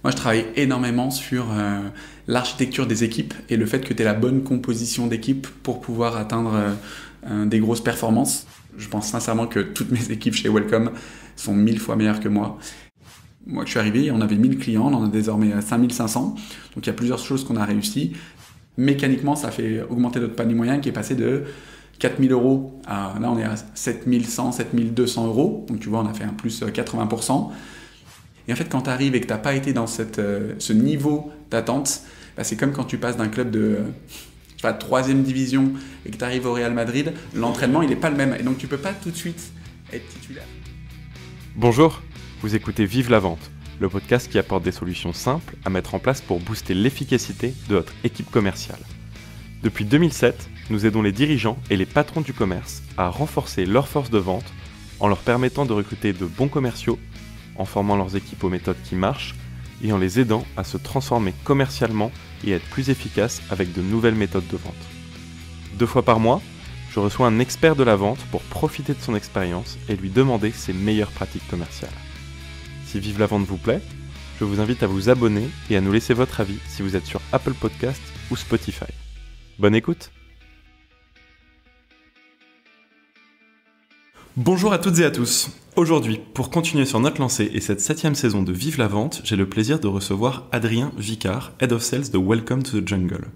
Moi, je travaille énormément sur l'architecture des équipes et le fait que tu aies la bonne composition d'équipe pour pouvoir atteindre des grosses performances. Je pense sincèrement que toutes mes équipes chez Welcome sont 1000 fois meilleures que moi. Moi, que je suis arrivé, on avait 1000 clients, on en a désormais 5500. Donc, il y a plusieurs choses qu'on a réussi. Mécaniquement, ça fait augmenter notre panier moyen qui est passé de 4000 euros à, là, on est à 7100, 7200 euros. Donc, tu vois, on a fait un plus 80%. Et en fait, quand tu arrives et que tu n'as pas été dans ce niveau d'attente, c'est comme quand tu passes d'un club de 3e division et que tu arrives au Real Madrid, l'entraînement, il n'est pas le même. Et donc, tu ne peux pas tout de suite être titulaire. Bonjour, vous écoutez Vive la Vente, le podcast qui apporte des solutions simples à mettre en place pour booster l'efficacité de votre équipe commerciale. Depuis 2007, nous aidons les dirigeants et les patrons du commerce à renforcer leur force de vente en leur permettant de recruter de bons commerciaux, en formant leurs équipes aux méthodes qui marchent et en les aidant à se transformer commercialement et être plus efficaces avec de nouvelles méthodes de vente. 2 fois par mois, je reçois un expert de la vente pour profiter de son expérience et lui demander ses meilleures pratiques commerciales. Si Vive la Vente vous plaît, je vous invite à vous abonner et à nous laisser votre avis si vous êtes sur Apple Podcasts ou Spotify. Bonne écoute! Bonjour à toutes et à tous. Aujourd'hui, pour continuer sur notre lancée et cette 7e saison de Vive la Vente, j'ai le plaisir de recevoir Adrien Vicard, Head of Sales de Welcome to the Jungle.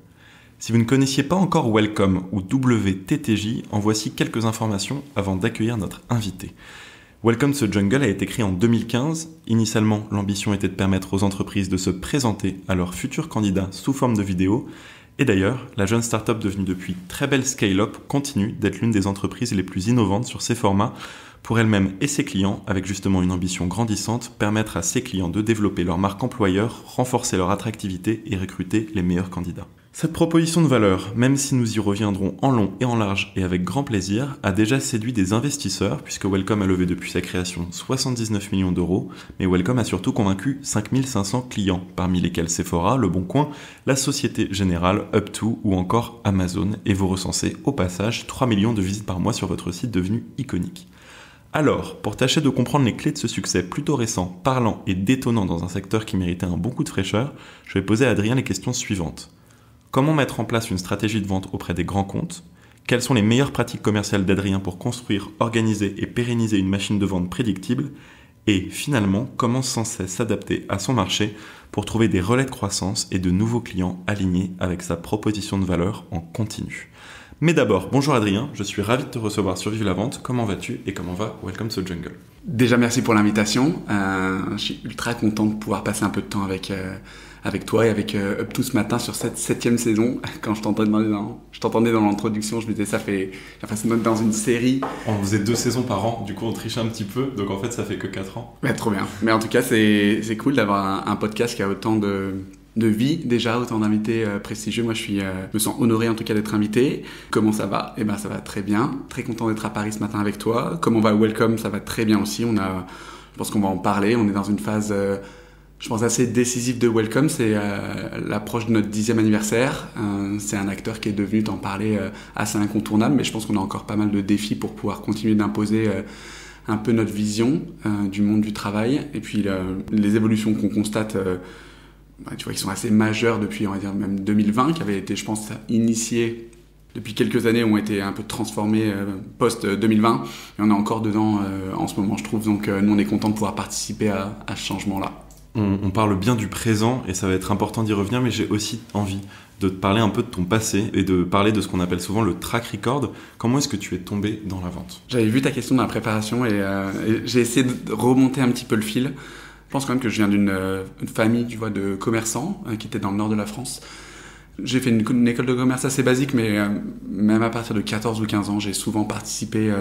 Si vous ne connaissiez pas encore Welcome ou WTTJ, en voici quelques informations avant d'accueillir notre invité. Welcome to the Jungle a été créé en 2015. Initialement, l'ambition était de permettre aux entreprises de se présenter à leurs futurs candidats sous forme de vidéo. Et d'ailleurs, la jeune start-up devenue depuis très belle scale-up continue d'être l'une des entreprises les plus innovantes sur ces formats pour elle-même et ses clients, avec justement une ambition grandissante, permettre à ses clients de développer leur marque employeur, renforcer leur attractivité et recruter les meilleurs candidats. Cette proposition de valeur, même si nous y reviendrons en long et en large et avec grand plaisir, a déjà séduit des investisseurs puisque Welcome a levé depuis sa création 79 millions d'euros, mais Welcome a surtout convaincu 5500 clients, parmi lesquels Sephora, Le Bon Coin, la Société Générale, Up2 ou encore Amazon, et vous recensez au passage 3 millions de visites par mois sur votre site devenu iconique. Alors, pour tâcher de comprendre les clés de ce succès plutôt récent, parlant et détonnant dans un secteur qui méritait un bon coup de fraîcheur, je vais poser à Adrien les questions suivantes. Comment mettre en place une stratégie de vente auprès des grands comptes ? Quelles sont les meilleures pratiques commerciales d'Adrien pour construire, organiser et pérenniser une machine de vente prédictible ? Et finalement, comment sans cesse s'adapter à son marché pour trouver des relais de croissance et de nouveaux clients alignés avec sa proposition de valeur en continu ? Mais d'abord, bonjour Adrien, je suis ravi de te recevoir sur Vive la Vente. Comment vas-tu et comment va Welcome to the Jungle ? Déjà, merci pour l'invitation. Je suis ultra content de pouvoir passer un peu de temps avec toi et avec Up2 ce matin sur cette 7e saison. Quand je t'entendais dans l'introduction, je me disais ça fait dans une série. On faisait 2 saisons par an, du coup on triche un petit peu, donc en fait ça fait que 4 ans. Ouais, trop bien. Mais en tout cas, c'est cool d'avoir un podcast qui a autant de vie déjà, autant d'invités prestigieux. Moi, je me sens honoré en tout cas d'être invité. Comment ça va ? Eh ben, ça va très bien. Très content d'être à Paris ce matin avec toi. Comment va Welcome ? Ça va très bien aussi. Je pense qu'on va en parler. On est dans une phase, je pense, assez décisive de Welcome. C'est l'approche de notre 10e anniversaire. C'est un acteur qui est devenu, t'en parler, assez incontournable. Mais je pense qu'on a encore pas mal de défis pour pouvoir continuer d'imposer un peu notre vision du monde du travail. Et puis, les évolutions qu'on constate, tu vois, qui sont assez majeures depuis, on va dire, même 2020, qui avaient été, je pense, initiées depuis quelques années, ont été un peu transformées post-2020. Et on est encore dedans en ce moment, je trouve. Donc, nous, on est content de pouvoir participer à ce changement-là. On parle bien du présent et ça va être important d'y revenir, mais j'ai aussi envie de te parler un peu de ton passé et de parler de ce qu'on appelle souvent le track record. Comment est-ce que tu es tombé dans la vente ? J'avais vu ta question dans la préparation et j'ai essayé de remonter un petit peu le fil. Je pense quand même que je viens d'une famille, tu vois, de commerçants qui étaient dans le nord de la France. J'ai fait une école de commerce assez basique, mais même à partir de 14 ou 15 ans, j'ai souvent participé,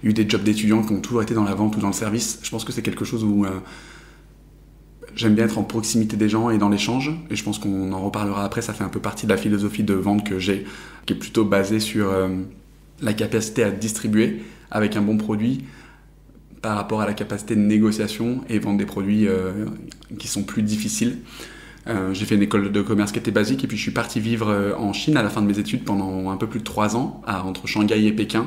eu des jobs d'étudiants qui ont toujours été dans la vente ou dans le service. Je pense que c'est quelque chose où j'aime bien être en proximité des gens et dans l'échange. Et je pense qu'on en reparlera après. Ça fait un peu partie de la philosophie de vente que j'ai, qui est plutôt basée sur la capacité à distribuer avec un bon produit par rapport à la capacité de négociation et vendre des produits qui sont plus difficiles. J'ai fait une école de commerce qui était basique et puis je suis parti vivre en Chine à la fin de mes études pendant un peu plus de 3 ans, entre Shanghai et Pékin.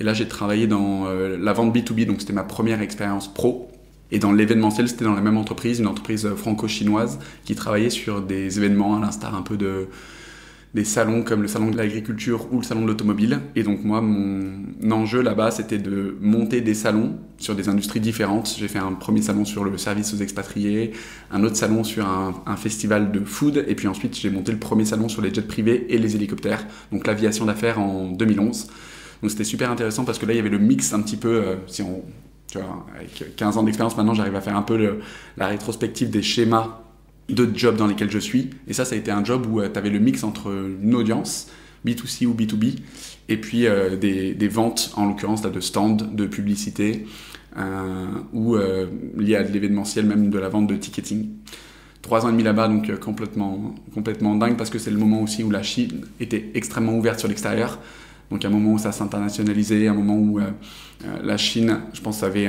Et là, j'ai travaillé dans la vente B2B, donc c'était ma première expérience pro. Et dans l'événementiel, c'était dans la même entreprise, une entreprise franco-chinoise qui travaillait sur des événements à l'instar un peu des salons comme le salon de l'agriculture ou le salon de l'automobile. Et donc moi, mon enjeu là-bas, c'était de monter des salons sur des industries différentes. J'ai fait un premier salon sur le service aux expatriés, un autre salon sur un festival de food, et puis ensuite j'ai monté le premier salon sur les jets privés et les hélicoptères, donc l'aviation d'affaires en 2011. Donc c'était super intéressant parce que là, il y avait le mix un petit peu, tu vois, avec 15 ans d'expérience maintenant, j'arrive à faire un peu la rétrospective des schémas de jobs dans lesquels je suis. Et ça a été un job où tu avais le mix entre une audience, B2C ou B2B, et puis des ventes, en l'occurrence là, de stands, de publicité, ou liées à de l'événementiel, même de la vente de ticketing. 3 ans et demi là-bas, donc complètement dingue, parce que c'est le moment aussi où la Chine était extrêmement ouverte sur l'extérieur. Donc un moment où ça s'internationalisait, un moment où la Chine, je pense, avait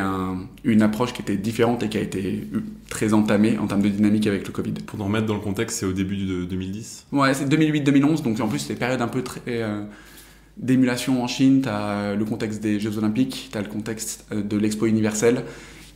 une approche qui était différente et qui a été très entamée en termes de dynamique avec le Covid. Pour nous remettre dans le contexte, c'est au début de 2010 ? Ouais, c'est 2008-2011, donc en plus c'est une période un peu très d'émulation en Chine. T'as le contexte des Jeux Olympiques, t'as le contexte de l'Expo universelle,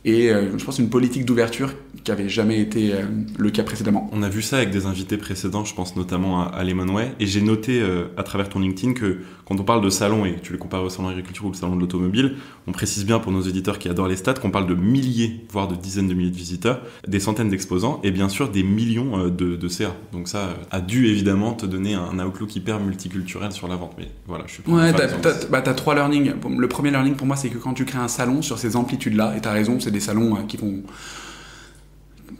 et je pense une politique d'ouverture qui n'avait jamais été le cas précédemment. On a vu ça avec des invités précédents, je pense notamment à Lemonway, et j'ai noté à travers ton LinkedIn que quand on parle de salon, et tu les compares au salon de l'agriculture ou le salon de l'automobile, on précise bien pour nos éditeurs qui adorent les stats qu'on parle de milliers, voire de dizaines de milliers de visiteurs, des centaines d'exposants, et bien sûr des millions de CA. Donc ça a dû évidemment te donner un outlook hyper multiculturel sur la vente. Mais voilà, je suis pas... Ouais, t'as 3 learnings. Le premier learning pour moi, c'est que quand tu crées un salon sur ces amplitudes-là, et t'as raison, c'est des salons qui font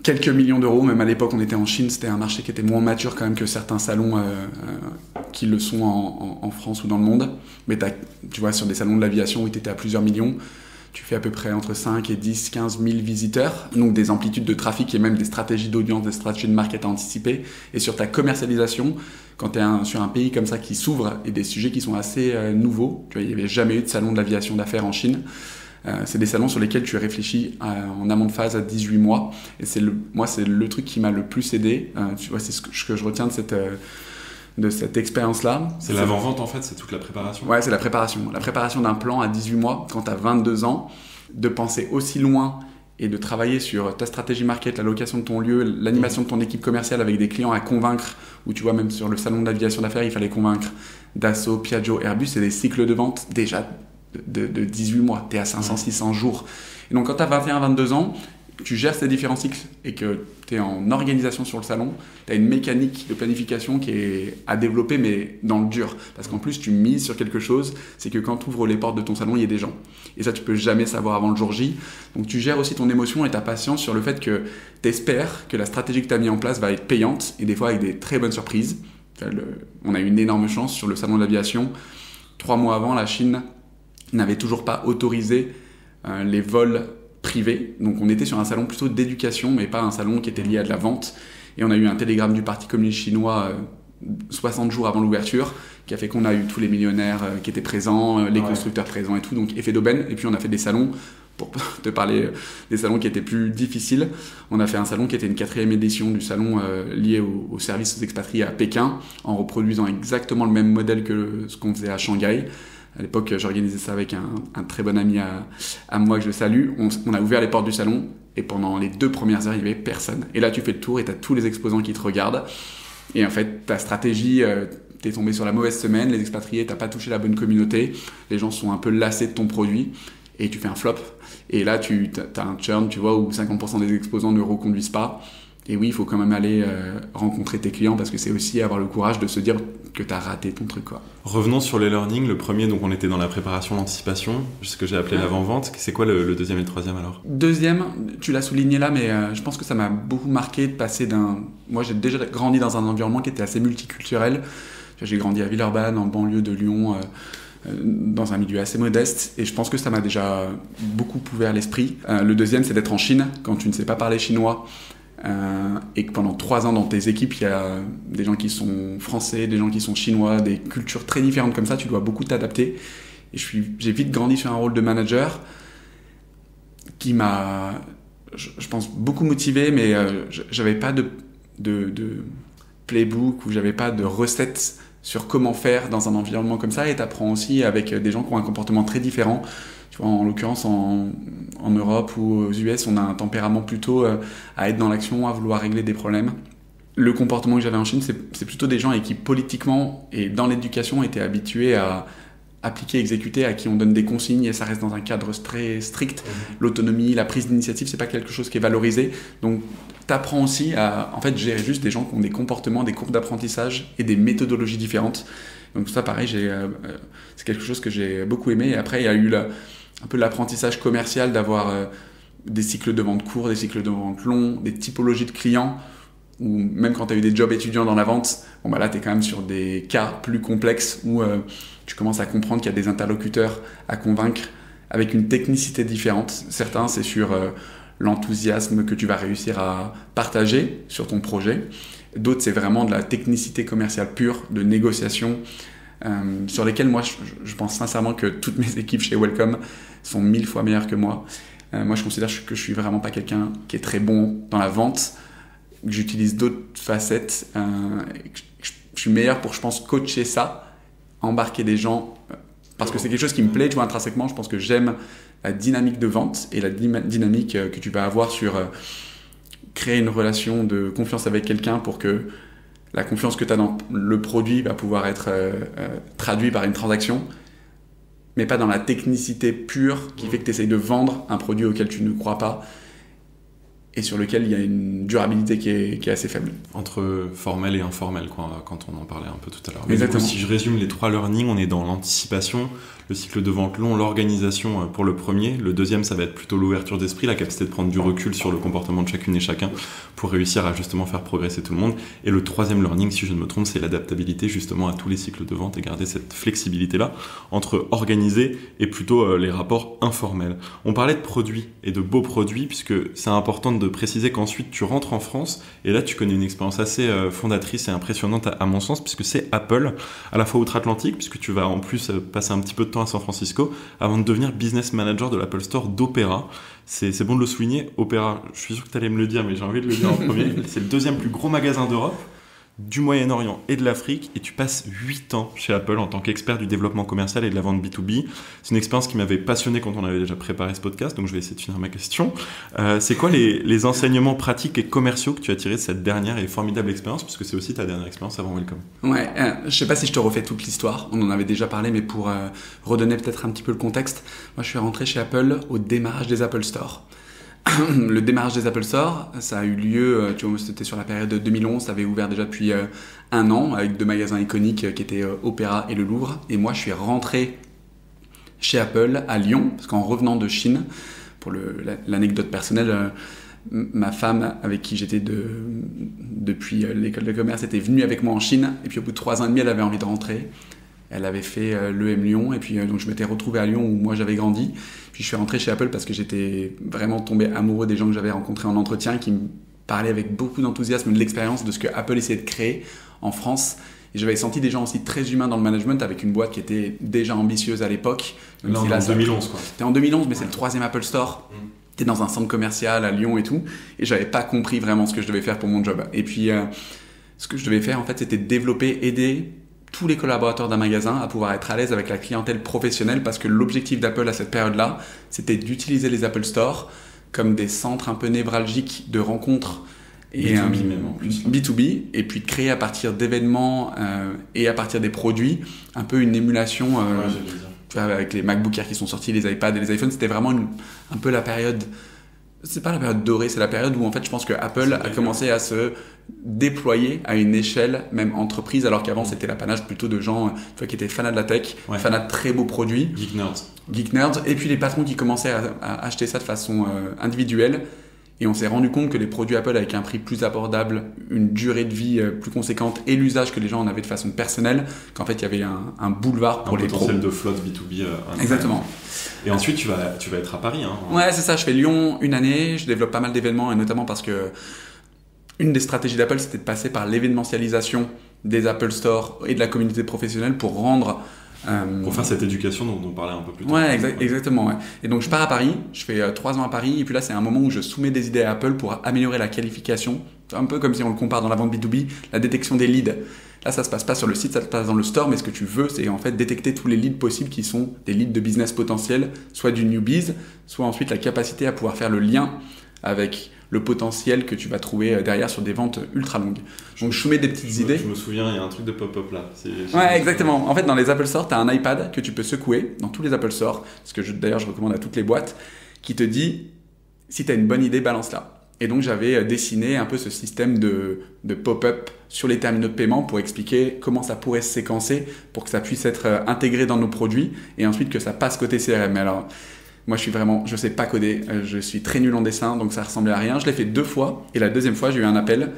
quelques millions d'euros. Même à l'époque, on était en Chine, c'était un marché qui était moins mature quand même que certains salons qui le sont en France ou dans le monde. Mais tu vois, sur des salons de l'aviation où tu étais à plusieurs millions, tu fais à peu près entre 5 et 10, 15 000 visiteurs. Donc des amplitudes de trafic et même des stratégies d'audience, des stratégies de market à anticiper. Et sur ta commercialisation, quand tu es sur un pays comme ça qui s'ouvre et des sujets qui sont assez nouveaux, tu vois, il n'y avait jamais eu de salon de l'aviation d'affaires en Chine. C'est des salons sur lesquels tu réfléchis en amont de phase à 18 mois. Et c'est le truc qui m'a le plus aidé. Tu vois, c'est ce que je retiens de cette expérience-là. C'est l'avant-vente en fait, c'est toute la préparation. Ouais, c'est la préparation. La préparation d'un plan à 18 mois, quand tu as 22 ans, de penser aussi loin et de travailler sur ta stratégie market, la location de ton lieu, l'animation de ton équipe commerciale avec des clients à convaincre, ou tu vois, même sur le salon de l'aviation d'affaires, il fallait convaincre Dassault, Piaggio, Airbus, c'est des cycles de vente déjà de 18 mois, tu es à 500-600 jours. Et donc quand tu as 21-22 ans, tu gères ces différents cycles et que tu es en organisation sur le salon, tu as une mécanique de planification qui est à développer, mais dans le dur. Parce qu'en plus, tu mises sur quelque chose, c'est que quand tu ouvres les portes de ton salon, il y a des gens. Et ça, tu peux jamais savoir avant le jour J. Donc tu gères aussi ton émotion et ta patience sur le fait que tu espères que la stratégie que tu as mis en place va être payante, et des fois avec des très bonnes surprises. On a eu une énorme chance sur le salon de l'aviation. 3 mois avant, la Chine n'avait toujours pas autorisé les vols privés. Donc on était sur un salon plutôt d'éducation, mais pas un salon qui était lié à de la vente. Et on a eu un télégramme du Parti communiste chinois 60 jours avant l'ouverture, qui a fait qu'on a eu tous les millionnaires qui étaient présents, les constructeurs présents et tout, donc effet d'aubaine. Et puis on a fait des salons, pour te parler des salons qui étaient plus difficiles. On a fait un salon qui était une 4e édition du salon lié au service aux expatriés à Pékin, en reproduisant exactement le même modèle que ce qu'on faisait à Shanghai. À l'époque, j'organisais ça avec un très bon ami à moi que je salue. On a ouvert les portes du salon et pendant les 2 premières heures, il n'y avait personne. Et là, tu fais le tour et tu as tous les exposants qui te regardent. Et en fait, ta stratégie, t'es tombé sur la mauvaise semaine, les expatriés, t'as pas touché la bonne communauté, les gens sont un peu lassés de ton produit et tu fais un flop. Et là, t'as un churn, tu vois, où 50% des exposants ne reconduisent pas. Et oui, il faut quand même aller rencontrer tes clients parce que c'est aussi avoir le courage de se dire que tu as raté ton truc, quoi. Revenons sur les learnings. Le premier, donc on était dans la préparation, l'anticipation, ce que j'ai appelé l'avant-vente. C'est quoi le deuxième et le troisième alors ? Deuxième, tu l'as souligné là, mais je pense que ça m'a beaucoup marqué de passer Moi, j'ai déjà grandi dans un environnement qui était assez multiculturel. J'ai grandi à Villeurbanne, en banlieue de Lyon, dans un milieu assez modeste, et je pense que ça m'a déjà beaucoup ouvert l'esprit. Le deuxième, c'est d'être en Chine, quand tu ne sais pas parler chinois. Et que pendant 3 ans dans tes équipes il y a des gens qui sont français, des gens qui sont chinois, des cultures très différentes comme ça, tu dois beaucoup t'adapter. Et j'ai vite grandi sur un rôle de manager qui m'a, je pense, beaucoup motivé, mais j'avais pas de playbook ou j'avais pas de recette sur comment faire dans un environnement comme ça. Et t'apprends aussi avec des gens qui ont un comportement très différent. Tu vois, en l'occurrence, en Europe ou aux US, on a un tempérament plutôt à être dans l'action, à vouloir régler des problèmes. Le comportement que j'avais en Chine, c'est plutôt des gens et qui politiquement et dans l'éducation étaient habitués à appliquer, exécuter, à qui on donne des consignes et ça reste dans un cadre très strict. L'autonomie, la prise d'initiative, c'est pas quelque chose qui est valorisé. Donc, t'apprends aussi à en fait gérer juste des gens qui ont des comportements, des courbes d'apprentissage et des méthodologies différentes. Donc ça, pareil, c'est quelque chose que j'ai beaucoup aimé. Et après, il y a eu un peu l'apprentissage commercial d'avoir des cycles de vente courts, des cycles de vente longs, des typologies de clients. Ou même quand tu as eu des jobs étudiants dans la vente, bon bah là tu es quand même sur des cas plus complexes où tu commences à comprendre qu'il y a des interlocuteurs à convaincre avec une technicité différente. Certains c'est sur l'enthousiasme que tu vas réussir à partager sur ton projet. D'autres c'est vraiment de la technicité commerciale pure, de négociation, sur lesquelles moi je pense sincèrement que toutes mes équipes chez Welcome sont 1000 fois meilleures que moi. Moi je considère que je suis vraiment pas quelqu'un qui est très bon dans la vente. J'utilise d'autres facettes. Je suis meilleur pour, je pense, coacher ça, embarquer des gens, parce que c'est quelque chose qui me plaît, tu vois, intrinsèquement. Je pense que j'aime la dynamique de vente et la dynamique que tu vas avoir sur créer une relation de confiance avec quelqu'un pour que la confiance que tu as dans le produit va pouvoir être traduite par une transaction, mais pas dans la technicité pure qui fait que tu essayes de vendre un produit auquel tu ne crois pas et sur lequel il y a une durabilité qui est assez faible. Entre formel et informel, quoi, quand on en parlait un peu tout à l'heure. Mais du coup, si je résume les 3 learnings, on est dans l'anticipation, le cycle de vente long, l'organisation pour le premier. Le deuxième, ça va être plutôt l'ouverture d'esprit, la capacité de prendre du recul sur le comportement de chacune et chacun pour réussir à justement faire progresser tout le monde. Et le troisième learning, si je ne me trompe, c'est l'adaptabilité justement à tous les cycles de vente et garder cette flexibilité-là entre organiser et plutôt les rapports informels. On parlait de produits et de beaux produits, puisque c'est important de préciser qu'ensuite tu rentres en France et là tu connais une expérience assez fondatrice et impressionnante à mon sens, puisque c'est Apple, à la fois outre-Atlantique, puisque tu vas en plus passer un petit peu de temps à San Francisco avant de devenir business manager de l'Apple Store d'Opera. C'est bon de le souligner, Opera, je suis sûr que tu allais me le dire, mais j'ai envie de le dire en premier. C'est le deuxième plus gros magasin d'Europe, du Moyen-Orient et de l'Afrique, et tu passes 8 ans chez Apple en tant qu'expert du développement commercial et de la vente B2B. C'est une expérience qui m'avait passionné quand on avait déjà préparé ce podcast, donc je vais essayer de finir ma question. C'est quoi les enseignements pratiques et commerciaux que tu as tirés de cette dernière et formidable expérience, puisque c'est aussi ta dernière expérience avant Welcome? Ouais, je sais pas si je te refais toute l'histoire, on en avait déjà parlé, mais pour redonner peut-être un petit peu le contexte, moi je suis rentré chez Apple au démarrage des Apple Store. Le démarrage des Apple Store, ça a eu lieu, tu vois, c'était sur la période de 2011, ça avait ouvert déjà depuis 1 an, avec 2 magasins iconiques qui étaient Opéra et le Louvre. Et moi, je suis rentré chez Apple à Lyon, parce qu'en revenant de Chine, pour l'anecdote personnelle, ma femme, avec qui j'étais depuis l'école de commerce, était venue avec moi en Chine, et puis au bout de 3 ans et demi, elle avait envie de rentrer. Elle avait fait l'EM Lyon, et puis donc je m'étais retrouvé à Lyon où moi j'avais grandi. Puis je suis rentré chez Apple parce que j'étais vraiment tombé amoureux des gens que j'avais rencontrés en entretien, qui me parlaient avec beaucoup d'enthousiasme de l'expérience de ce que Apple essayait de créer en France. Et j'avais senti des gens aussi très humains dans le management, avec une boîte qui était déjà ambitieuse à l'époque. Là, en 2011, quoi. C'était en 2011, mais c'est le 3e Apple Store. T'es dans un centre commercial à Lyon et tout. Et j'avais pas compris vraiment ce que je devais faire pour mon job. Et puis, ce que je devais faire, en fait, c'était développer, aider tous les collaborateurs d'un magasin à pouvoir être à l'aise avec la clientèle professionnelle, parce que l'objectif d'Apple à cette période-là, c'était d'utiliser les Apple Store comme des centres un peu névralgiques de rencontres et B2B même en plus. B2B, et puis de créer à partir d'événements et à partir des produits un peu une émulation tu vois, avec les MacBook Air qui sont sortis, les iPads et les iPhones. C'était vraiment un peu la période, c'est pas la période dorée, c'est la période où en fait je pense que Apple a commencé à se déployer à une échelle même entreprise, alors qu'avant c'était l'apanage plutôt de gens tu vois, qui étaient fans de la tech, fans de très beaux produits, geek nerds, et puis les patrons qui commençaient à acheter ça de façon individuelle. Et on s'est rendu compte que les produits Apple avec un prix plus abordable, une durée de vie plus conséquente et l'usage que les gens en avaient de façon personnelle, qu'en fait il y avait un boulevard pour les pros. Un potentiel de flotte B2B. Exactement. Et ensuite tu vas être à Paris. Hein. Ouais, c'est ça, je fais Lyon 1 année, je développe pas mal d'événements, et notamment parce que une des stratégies d'Apple, c'était de passer par l'événementialisation des Apple Store et de la communauté professionnelle pour rendre... pour faire cette éducation dont on parlait un peu plus tôt. Ouais, exactement. Ouais. Et donc je pars à Paris, je fais 3 ans à Paris, et puis là c'est un moment où je soumets des idées à Apple pour améliorer la qualification, un peu comme si on le compare dans la vente B2B, la détection des leads. Là, ça se passe pas sur le site, ça se passe dans le store, mais ce que tu veux, c'est en fait détecter tous les leads possibles qui sont des leads de business potentiels, soit du newbies, soit ensuite la capacité à pouvoir faire le lien avec le potentiel que tu vas trouver derrière sur des ventes ultra longues. Donc je soumets des petites idées. Je me souviens, il y a un truc de pop-up là. Ouais, exactement. En fait, dans les Apple Store, tu as un iPad que tu peux secouer, dans tous les Apple Store, ce que d'ailleurs je recommande à toutes les boîtes, qui te dit, si tu as une bonne idée, balance-la. Et donc j'avais dessiné un peu ce système de pop-up sur les terminaux de paiement pour expliquer comment ça pourrait se séquencer pour que ça puisse être intégré dans nos produits et ensuite que ça passe côté CRM. Mais alors, moi je sais pas coder, je suis très nul en dessin, donc ça ressemblait à rien. Je l'ai fait 2 fois et la deuxième fois j'ai eu un appel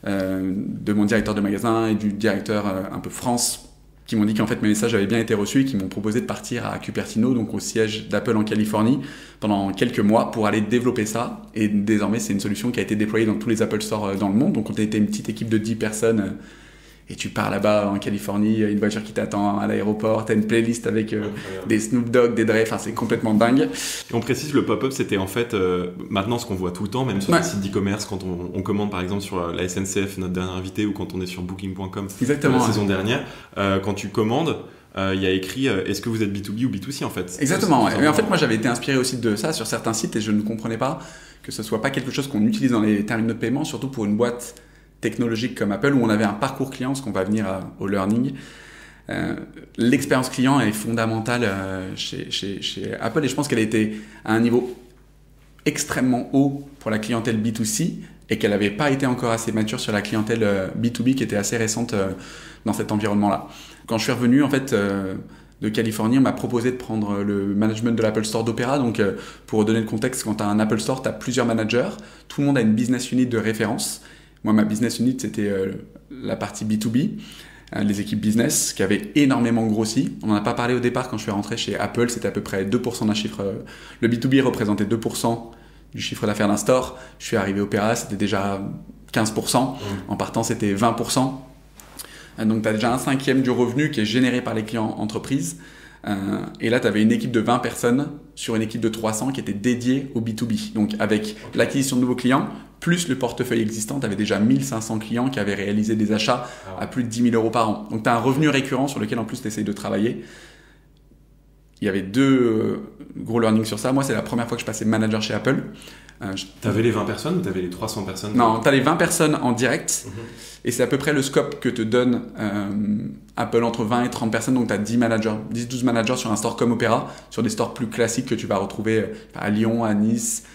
de mon directeur de magasin et du directeur un peu France qui m'ont dit qu'en fait mes messages avaient bien été reçus et qui m'ont proposé de partir à Cupertino, donc au siège d'Apple en Californie, pendant quelques mois pour aller développer ça. Et désormais, c'est une solution qui a été déployée dans tous les Apple Store dans le monde. Donc on a été une petite équipe de 10 personnes et tu pars là-bas en Californie, une voiture qui t'attend à l'aéroport, t'as une playlist avec des Snoop Dogg, des Dre, enfin c'est complètement dingue. Et on précise, le pop-up c'était en fait maintenant ce qu'on voit tout le temps, même sur les sites d'e-commerce, quand on commande par exemple sur la SNCF, notre dernier invité, ou quand on est sur booking.com la saison dernière, quand tu commandes, il y a écrit est-ce que vous êtes B2B ou B2C en fait. Exactement, mais en fait moi j'avais été inspiré aussi de ça sur certains sites et je ne comprenais pas que ce soit pas quelque chose qu'on utilise dans les terminaux de paiement, surtout pour une boîte technologique comme Apple où on avait un parcours client, parce qu'on va venir au learning. L'expérience client est fondamentale chez Apple et je pense qu'elle a été à un niveau extrêmement haut pour la clientèle B2C et qu'elle n'avait pas été encore assez mature sur la clientèle B2B qui était assez récente dans cet environnement-là. Quand je suis revenu en fait de Californie, on m'a proposé de prendre le management de l'Apple Store d'Opéra. Donc pour donner le contexte, quand tu as un Apple Store, tu as plusieurs managers, tout le monde a une business unit de référence. Moi, ma business unit, c'était la partie B2B, les équipes business, qui avaient énormément grossi. On n'en a pas parlé au départ quand je suis rentré chez Apple, c'était à peu près 2% d'un chiffre. Le B2B représentait 2% du chiffre d'affaires d'un store. Je suis arrivé au Opéra, c'était déjà 15%. En partant, c'était 20%. Donc, tu as déjà 1/5 du revenu qui est généré par les clients entreprises. Et là, tu avais une équipe de 20 personnes sur une équipe de 300 qui était dédiée au B2B. Donc, avec l'acquisition de nouveaux clients, plus le portefeuille existant, tu avais déjà 1500 clients qui avaient réalisé des achats à plus de 10 000 euros par an. Donc, tu as un revenu récurrent sur lequel, en plus, tu essayes de travailler. Il y avait 2 gros learnings sur ça. Moi, c'est la première fois que je passais manager chez Apple. T'avais les 20 personnes ou t'avais les 300 personnes? Non, t'as les 20 personnes en direct. Et c'est à peu près le scope que te donne Apple, entre 20 et 30 personnes. Donc, tu as 10-12 managers sur un store comme Opéra, sur des stores plus classiques que tu vas retrouver à Lyon, à Nice,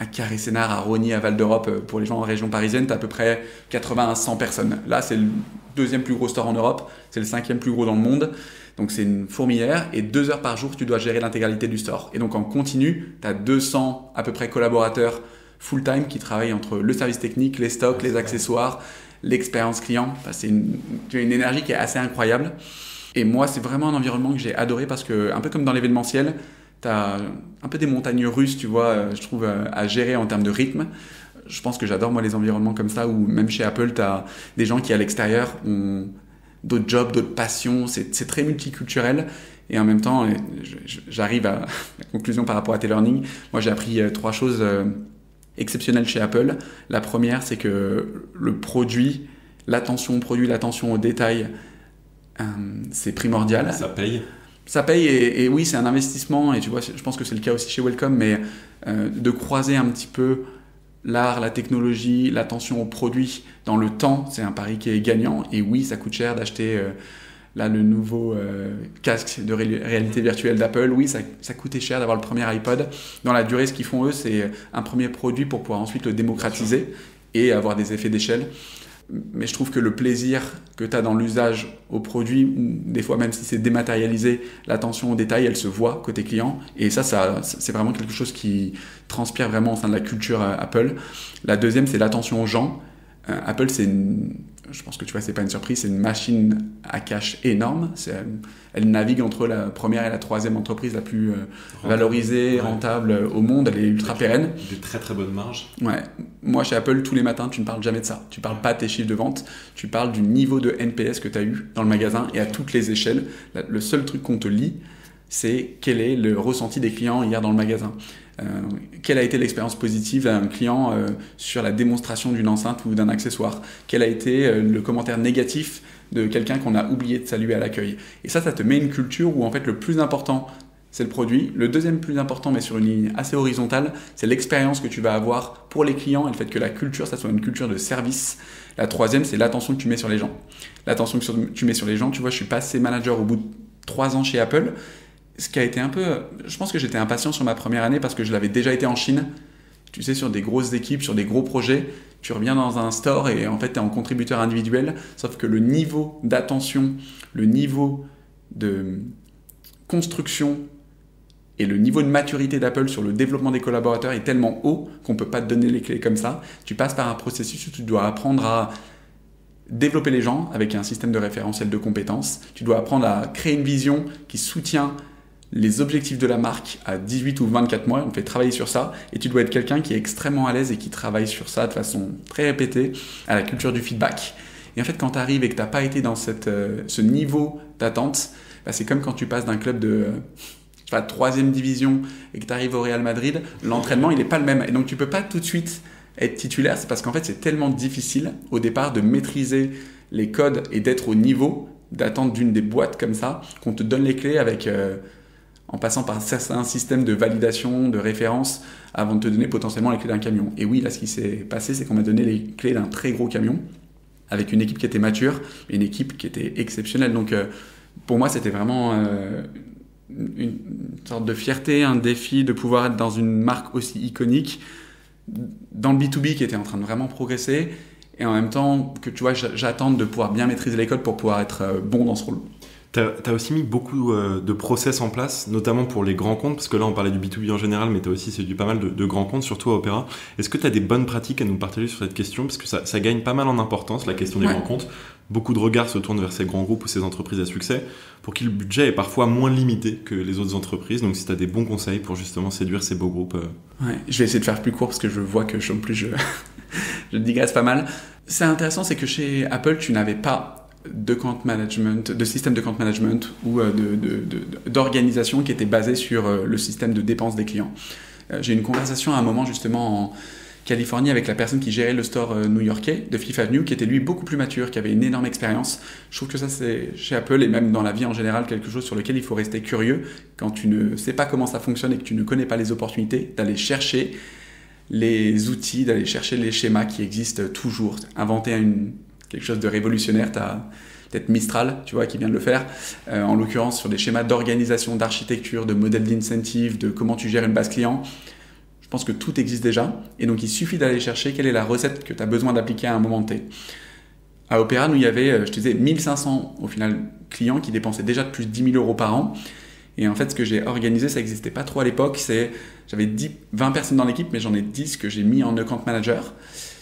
à Carré-Sénart, à Rosny, à Val d'Europe. Pour les gens en région parisienne, tu as à peu près 80 à 100 personnes. Là, c'est le 2e plus gros store en Europe. C'est le 5e plus gros dans le monde. Donc, c'est une fourmilière. Et 2 heures par jour, tu dois gérer l'intégralité du store. Et donc, en continu, tu as 200 à peu près collaborateurs full-time qui travaillent entre le service technique, les stocks, les accessoires, l'expérience client. Enfin, tu as une énergie qui est assez incroyable. Et moi, c'est vraiment un environnement que j'ai adoré parce que, un peu comme dans l'événementiel, tu as un peu des montagnes russes, tu vois, je trouve, à gérer en termes de rythme. Je pense que j'adore, moi, les environnements comme ça où même chez Apple, tu as des gens qui, à l'extérieur, ont d'autres jobs, d'autres passions. C'est très multiculturel. Et en même temps, j'arrive à la conclusion par rapport à tes learnings. Moi, j'ai appris 3 choses exceptionnelles chez Apple. La première, c'est que le produit, l'attention au produit, l'attention aux détails, c'est primordial. Ça paye et oui, c'est un investissement. Et tu vois, je pense que c'est le cas aussi chez Welcome, mais de croiser un petit peu l'art, la technologie, l'attention au produit dans le temps, c'est un pari qui est gagnant. Et oui, ça coûte cher d'acheter là le nouveau casque de réalité virtuelle d'Apple. Oui, ça coûtait cher d'avoir le premier iPod. Dans la durée, ce qu'ils font eux, c'est un premier produit pour pouvoir ensuite le démocratiser et avoir des effets d'échelle. Mais je trouve que le plaisir que tu as dans l'usage au produit, des fois même si c'est dématérialisé, l'attention aux détails, elle se voit côté client. Et ça c'est vraiment quelque chose qui transpire vraiment au sein de la culture Apple. La deuxième, c'est l'attention aux gens. Apple, je pense que tu vois, c'est pas une surprise, c'est une machine à cash énorme. Elle navigue entre la première et la 3e entreprise la plus valorisée, rentable au monde. Elle est ultra pérenne. Des très très bonnes marges. Ouais. Moi, chez Apple, tous les matins, tu ne parles jamais de ça. Tu parles pas de tes chiffres de vente. Tu parles du niveau de NPS que tu as eu dans le magasin et à toutes les échelles. Le seul truc qu'on te lit, c'est quel est le ressenti des clients hier dans le magasin. Quelle a été l'expérience positive d'un client sur la démonstration d'une enceinte ou d'un accessoire? Quel a été le commentaire négatif de quelqu'un qu'on a oublié de saluer à l'accueil? Et ça te met une culture où en fait le plus important c'est le produit. Le deuxième plus important, mais sur une ligne assez horizontale, c'est l'expérience que tu vas avoir pour les clients et le fait que la culture, ça soit une culture de service. La troisième, c'est l'attention que tu mets sur les gens. L'attention que tu mets sur les gens, tu vois, je suis passé manager au bout de 3 ans chez Apple. Ce qui a été un peu... Je pense que j'étais impatient sur ma première année parce que je l'avais déjà été en Chine. Tu sais, sur des grosses équipes, sur des gros projets, tu reviens dans un store et en fait, tu es en contributeur individuel. Sauf que le niveau d'attention, le niveau de construction et le niveau de maturité d'Apple sur le développement des collaborateurs est tellement haut qu'on ne peut pas te donner les clés comme ça. Tu passes par un processus où tu dois apprendre à développer les gens avec un système de référentiel de compétences. Tu dois apprendre à créer une vision qui soutient les objectifs de la marque à 18 ou 24 mois, on fait travailler sur ça, et tu dois être quelqu'un qui est extrêmement à l'aise et qui travaille sur ça de façon très répétée, à la culture du feedback. Et en fait, quand tu arrives et que tu n'as pas été dans ce niveau d'attente, c'est comme quand tu passes d'un club de 3e division et que tu arrives au Real Madrid, l'entraînement, il n'est pas le même. Et donc, tu ne peux pas tout de suite être titulaire, c'est parce qu'en fait, c'est tellement difficile au départ de maîtriser les codes et d'être au niveau d'attente d'une des boîtes comme ça, qu'on te donne les clés avec... en passant par un système de validation, de référence, avant de te donner potentiellement les clés d'un camion. Et oui, là, ce qui s'est passé, c'est qu'on m'a donné les clés d'un très gros camion, avec une équipe qui était mature, et une équipe qui était exceptionnelle. Donc, pour moi, c'était vraiment une sorte de fierté, un défi de pouvoir être dans une marque aussi iconique, dans le B2B qui était en train de vraiment progresser, et en même temps que, tu vois, j'attends de pouvoir bien maîtriser les codes pour pouvoir être bon dans ce rôle. T'as aussi mis beaucoup de process en place, notamment pour les grands comptes, parce que là on parlait du B2B en général, mais t'as aussi séduit pas mal de grands comptes, surtout à Opera. Est-ce que t'as des bonnes pratiques à nous partager sur cette question? Parce que ça gagne pas mal en importance, la question des grands comptes. Beaucoup de regards se tournent vers ces grands groupes ou ces entreprises à succès, pour qui le budget est parfois moins limité que les autres entreprises. Donc si t'as des bons conseils pour justement séduire ces beaux groupes... Ouais, je vais essayer de faire plus court, parce que je vois que en plus je digresse pas mal. C'est intéressant, c'est que chez Apple, tu n'avais pas de système de compte management ou d'organisation qui était basé sur le système de dépenses des clients. J'ai eu une conversation à un moment justement en Californie avec la personne qui gérait le store new-yorkais de Fifth Avenue, qui était lui beaucoup plus mature, qui avait une énorme expérience. Je trouve que ça, c'est chez Apple et même dans la vie en général quelque chose sur lequel il faut rester curieux quand tu ne sais pas comment ça fonctionne et que tu ne connais pas les opportunités, d'aller chercher les outils, d'aller chercher les schémas qui existent toujours. Inventer quelque chose de révolutionnaire, tu as peut-être Mistral, tu vois, qui vient de le faire, en l'occurrence sur des schémas d'organisation, d'architecture, de modèles d'incentive, de comment tu gères une base client. Je pense que tout existe déjà, et donc il suffit d'aller chercher quelle est la recette que tu as besoin d'appliquer à un moment T. À Opera, nous, il y avait, je te disais, 1500 au final clients qui dépensaient déjà de plus de 10 000 euros par an. Et en fait, ce que j'ai organisé, ça n'existait pas trop à l'époque, j'avais 20 personnes dans l'équipe, mais j'en ai 10 que j'ai mis en account manager,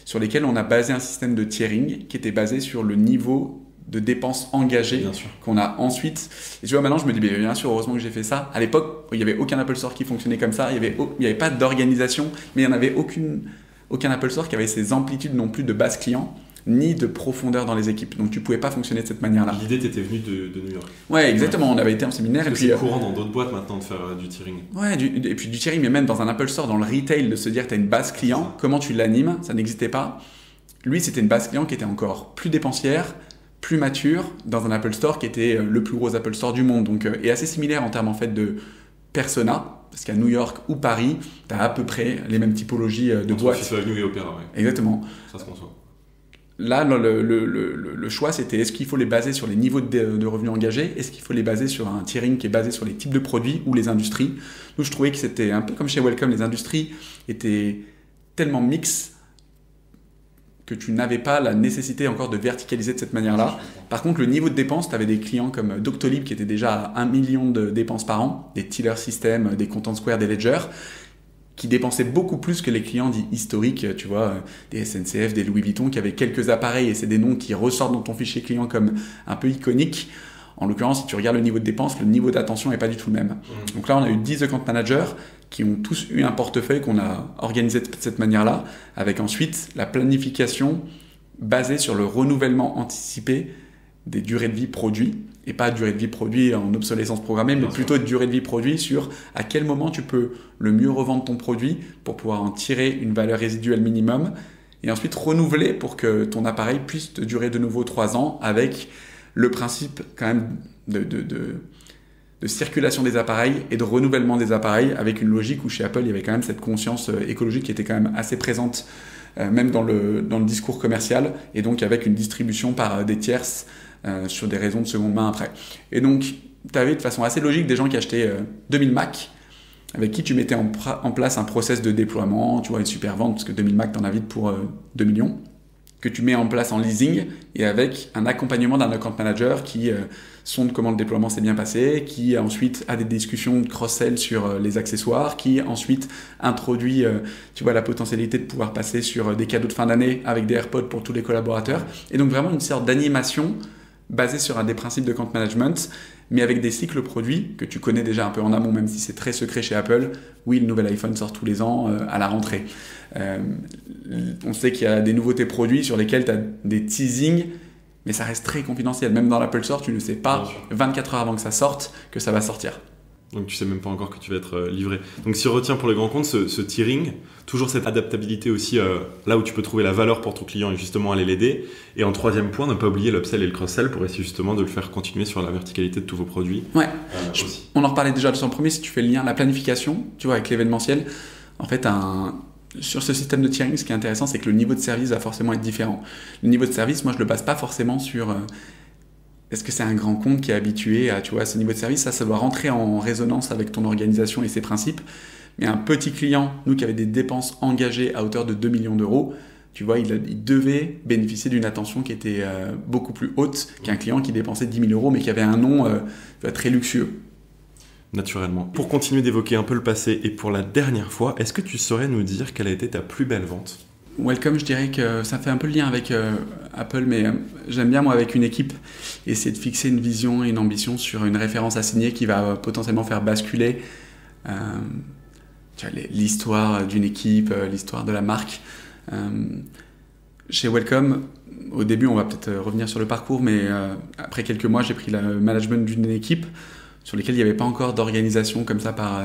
sur lesquels on a basé un système de tiering qui était basé sur le niveau de dépenses engagées qu'on a ensuite. Et tu vois, maintenant, je me dis, bien sûr, heureusement que j'ai fait ça. À l'époque, il n'y avait aucun Apple Store qui fonctionnait comme ça. Il n'y avait pas d'organisation, mais il n'y en avait aucun Apple Store qui avait ces amplitudes non plus de base client, ni de profondeur dans les équipes. Donc, tu ne pouvais pas fonctionner de cette manière-là. L'idée t'était venue de New York. Ouais, exactement. On avait été en séminaire. Parce que c'est courant dans d'autres boîtes maintenant de faire du tiering. Ouais, et puis du tiering, mais même dans un Apple Store, dans le retail, de se dire que tu as une base client, comment tu l'animes, ça n'existait pas. Lui, c'était une base client qui était encore plus dépensière, plus mature, dans un Apple Store qui était le plus gros Apple Store du monde. Donc, et assez similaire en termes en fait, de persona, parce qu'à New York ou Paris, tu as à peu près les mêmes typologies de boîtes. Fifth Avenue et Opera, ouais. Exactement. Ça se conçoit. Là, le choix, c'était est-ce qu'il faut les baser sur les niveaux de revenus engagés? Est-ce qu'il faut les baser sur un tiering qui est basé sur les types de produits ou les industries? Nous, je trouvais que c'était un peu comme chez Welcome, les industries étaient tellement mixtes que tu n'avais pas la nécessité encore de verticaliser de cette manière-là. Par contre, le niveau de dépenses, tu avais des clients comme Doctolib qui étaient déjà à 1 million de dépenses par an, des Tiller Systems, des Content Square, des Ledger, qui dépensaient beaucoup plus que les clients dits historiques, tu vois, des SNCF, des Louis Vuitton, qui avaient quelques appareils, et c'est des noms qui ressortent dans ton fichier client comme un peu iconiques. En l'occurrence, si tu regardes le niveau de dépenses, le niveau d'attention n'est pas du tout le même. Donc là, on a eu 10 account managers qui ont tous eu un portefeuille qu'on a organisé de cette manière-là, avec ensuite la planification basée sur le renouvellement anticipé des durées de vie produits, et pas durée de vie produit en obsolescence programmée, mais plutôt durée de vie produit sur à quel moment tu peux le mieux revendre ton produit pour pouvoir en tirer une valeur résiduelle minimum, et ensuite renouveler pour que ton appareil puisse te durer de nouveau 3 ans avec le principe quand même de circulation des appareils et de renouvellement des appareils, avec une logique où chez Apple il y avait quand même cette conscience écologique qui était quand même assez présente même dans le discours commercial, et donc avec une distribution par des tierces sur des raisons de seconde main après. Et donc tu avais de façon assez logique des gens qui achetaient 2000 Mac, avec qui tu mettais en place un process de déploiement, tu vois, une super vente, parce que 2000 Mac t'en as vite pour 2 millions, que tu mets en place en leasing, et avec un accompagnement d'un account manager qui sonde comment le déploiement s'est bien passé, qui ensuite a des discussions de cross-sell sur les accessoires, qui ensuite introduit tu vois, la potentialité de pouvoir passer sur des cadeaux de fin d'année avec des AirPods pour tous les collaborateurs. Et donc vraiment une sorte d'animation basée sur des principes de account management, mais avec des cycles produits que tu connais déjà un peu en amont, même si c'est très secret chez Apple. Oui, le nouvel iPhone sort tous les ans à la rentrée. On sait qu'il y a des nouveautés produits sur lesquels tu as des teasings, mais ça reste très confidentiel. Même dans l'Apple Store, tu ne sais pas 24 heures avant que ça sorte que ça va sortir. Donc tu sais même pas encore que tu vas être livré. Donc si on retient pour les grands comptes ce tiering, toujours cette adaptabilité aussi là où tu peux trouver la valeur pour ton client et justement aller l'aider. Et en troisième point, ne pas oublier l'upsell et le cross-sell pour essayer justement de le faire continuer sur la verticalité de tous vos produits. Ouais. On en reparlait déjà sur le premier, si tu fais le lien, la planification, tu vois, avec l'événementiel. En fait, sur ce système de tiering, ce qui est intéressant, c'est que le niveau de service va forcément être différent. Le niveau de service, moi, je le base pas forcément sur est-ce que c'est un grand compte qui est habitué à, tu vois, ce niveau de service. Ça doit rentrer en résonance avec ton organisation et ses principes. Mais un petit client, nous qui avait des dépenses engagées à hauteur de 2 millions d'euros, tu vois, il devait bénéficier d'une attention qui était beaucoup plus haute qu'un client qui dépensait 10 000 euros mais qui avait un nom très luxueux. Naturellement. Pour continuer d'évoquer un peu le passé et pour la dernière fois, est-ce que tu saurais nous dire quelle a été ta plus belle vente ? Welcome, je dirais que ça fait un peu le lien avec Apple, mais j'aime bien, moi, avec une équipe, essayer de fixer une vision et une ambition sur une référence à signer qui va potentiellement faire basculer tu vois, l'histoire d'une équipe, l'histoire de la marque. Chez Welcome, au début, on va peut-être revenir sur le parcours, mais après quelques mois, j'ai pris le management d'une équipe sur lesquelles il n'y avait pas encore d'organisation comme ça par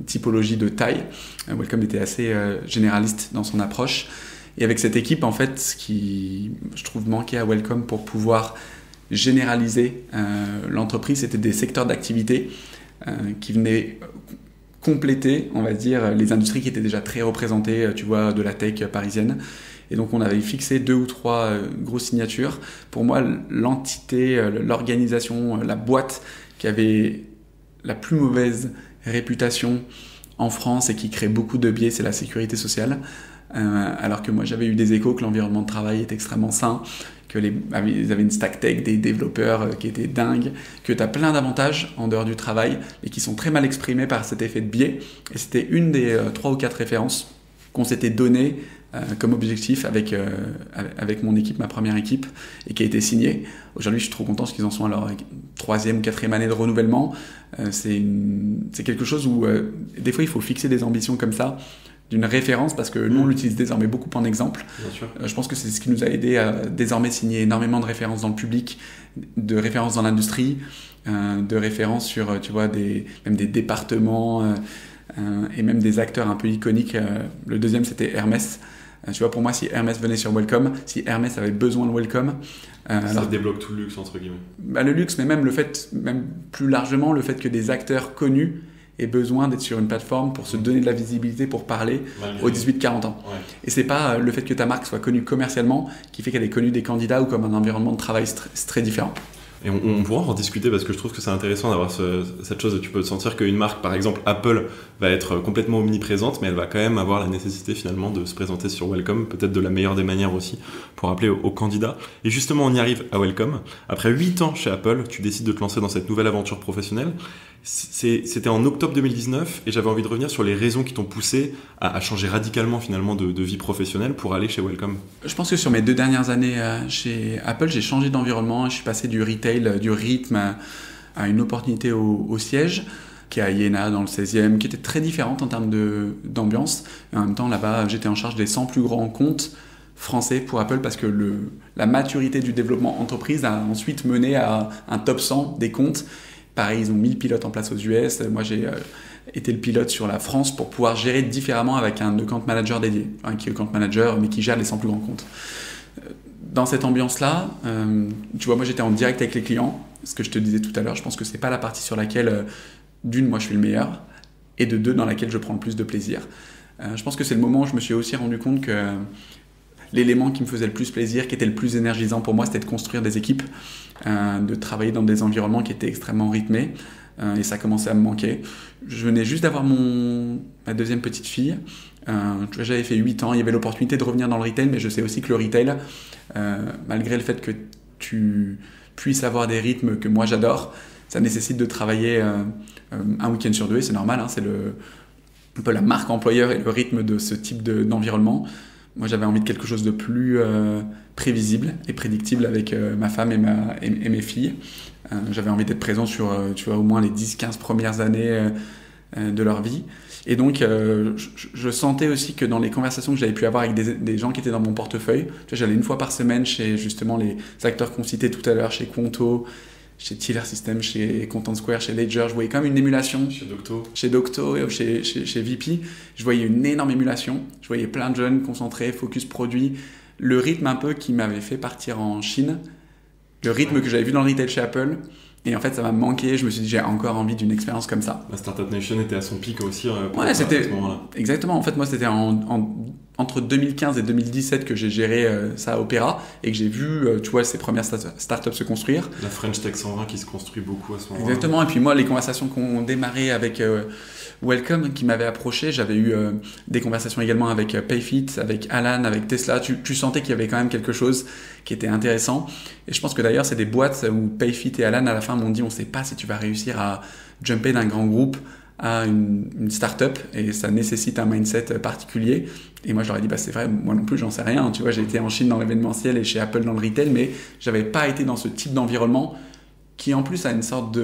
typologie de taille. Welcome était assez généraliste dans son approche. Et avec cette équipe, en fait, ce qui, je trouve, manquait à Welcome pour pouvoir généraliser l'entreprise, c'était des secteurs d'activité qui venaient compléter, on va dire, les industries qui étaient déjà très représentées, tu vois, de la tech parisienne. Et donc, on avait fixé 2 ou 3 grosses signatures. Pour moi, l'entité, l'organisation, la boîte qui avait la plus mauvaise réputation en France et qui crée beaucoup de biais, c'est la sécurité sociale. Alors que moi j'avais eu des échos que l'environnement de travail est extrêmement sain, qu'ils avaient une stack tech, des développeurs qui étaient dingues, que tu as plein d'avantages en dehors du travail et qui sont très mal exprimés par cet effet de biais. Et c'était une des 3 ou 4 références qu'on s'était donné comme objectif avec mon équipe, ma première équipe, et qui a été signée. Aujourd'hui, je suis trop content parce qu'ils en sont à leur 3e ou 4e année de renouvellement. C'est quelque chose où des fois il faut fixer des ambitions comme ça, d'une référence, parce que nous on l'utilise désormais beaucoup en exemple. Je pense que c'est ce qui nous a aidé à désormais signer énormément de références dans le public, de références dans l'industrie, de références sur, tu vois, même des départements et même des acteurs un peu iconiques. Le deuxième c'était Hermès. Tu vois, pour moi, si Hermès venait sur Welcome, si Hermès avait besoin de Welcome, ça débloque tout le luxe entre guillemets. Le luxe, mais même même plus largement, le fait que des acteurs connus aient besoin d'être sur une plateforme pour se donner de la visibilité, pour parler aux 18-40 ans. Ouais. Et c'est pas le fait que ta marque soit connue commercialement qui fait qu'elle est connue des candidats ou comme un environnement de travail très différent. Et on pourra en discuter parce que je trouve que c'est intéressant d'avoir cette chose où tu peux te sentir qu'une marque, par exemple Apple, va être complètement omniprésente, mais elle va quand même avoir la nécessité finalement de se présenter sur Welcome, peut-être de la meilleure des manières aussi, pour rappeler aux candidats. Et justement, on y arrive à Welcome. Après 8 ans chez Apple, tu décides de te lancer dans cette nouvelle aventure professionnelle. C'était en octobre 2019 et j'avais envie de revenir sur les raisons qui t'ont poussé à changer radicalement finalement de vie professionnelle pour aller chez Welcome. Je pense que sur mes 2 dernières années chez Apple, j'ai changé d'environnement. Je suis passé du retail, du rythme à une opportunité au siège qui est à Iéna dans le 16e, qui était très différente en termes d'ambiance. Et en même temps, là-bas, j'étais en charge des 100 plus grands comptes français pour Apple parce que la maturité du développement entreprise a ensuite mené à un top 100 des comptes. Pareil, ils ont mis le pilote en place aux US. Moi, j'ai été le pilote sur la France pour pouvoir gérer différemment avec un account manager dédié, qui est account manager mais qui gère les 100 plus grands comptes. Dans cette ambiance-là, tu vois, moi j'étais en direct avec les clients. Ce que je te disais tout à l'heure, je pense que c'est pas la partie sur laquelle, d'une, moi je suis le meilleur, et de deux, dans laquelle je prends le plus de plaisir. Je pense que c'est le moment où je me suis aussi rendu compte que l'élément qui me faisait le plus plaisir, qui était le plus énergisant pour moi, c'était de construire des équipes, de travailler dans des environnements qui étaient extrêmement rythmés, et ça commençait à me manquer. Je venais juste d'avoir ma deuxième petite fille. J'avais fait 8 ans, il y avait l'opportunité de revenir dans le retail, mais je sais aussi que le retail, malgré le fait que tu puisses avoir des rythmes que moi j'adore, ça nécessite de travailler un week-end sur 2, et c'est normal, hein, c'est un peu la marque employeur et le rythme de ce type d'environnement. Moi j'avais envie de quelque chose de plus prévisible et prédictible avec ma femme et mes filles. J'avais envie d'être présent sur tu vois, au moins les 10-15 premières années de leur vie. Et donc, je sentais aussi que dans les conversations que j'avais pu avoir avec des gens qui étaient dans mon portefeuille, tu vois, j'allais une fois par semaine chez justement les acteurs qu'on citait tout à l'heure, chez Conto, chez Tiller System, chez Content Square, chez Ledger. Je voyais quand même une émulation. Chez Docto, chez VP. Je voyais une énorme émulation. Je voyais plein de jeunes concentrés, focus produit. Le rythme un peu qui m'avait fait partir en Chine, le rythme que j'avais vu dans le retail chez Apple. Et en fait, ça m'a manqué. Je me suis dit, j'ai encore envie d'une expérience comme ça. La Startup Nation était à son pic aussi. Ouais, c'était à ce moment-là. Exactement. En fait, moi, c'était entre 2015 et 2017 que j'ai géré ça à Opéra et que j'ai vu, tu vois, ces premières startups se construire. La French Tech 120 qui se construit beaucoup à ce moment-là. Exactement. Et puis moi, les conversations qu'on démarrait avec Welcome, qui m'avait approché, j'avais eu des conversations également avec Payfit, avec Alan, avec Tesla. Tu sentais qu'il y avait quand même quelque chose qui était intéressant. Et je pense que d'ailleurs, c'est des boîtes où Payfit et Alan, à la fin, m'ont dit, on ne sait pas si tu vas réussir à jumper d'un grand groupe à une start-up, et ça nécessite un mindset particulier. Et moi, je leur ai dit, bah, c'est vrai, moi non plus, j'en sais rien. Tu vois, j'ai été en Chine dans l'événementiel et chez Apple dans le retail, mais j'avais pas été dans ce type d'environnement qui, en plus, a une sorte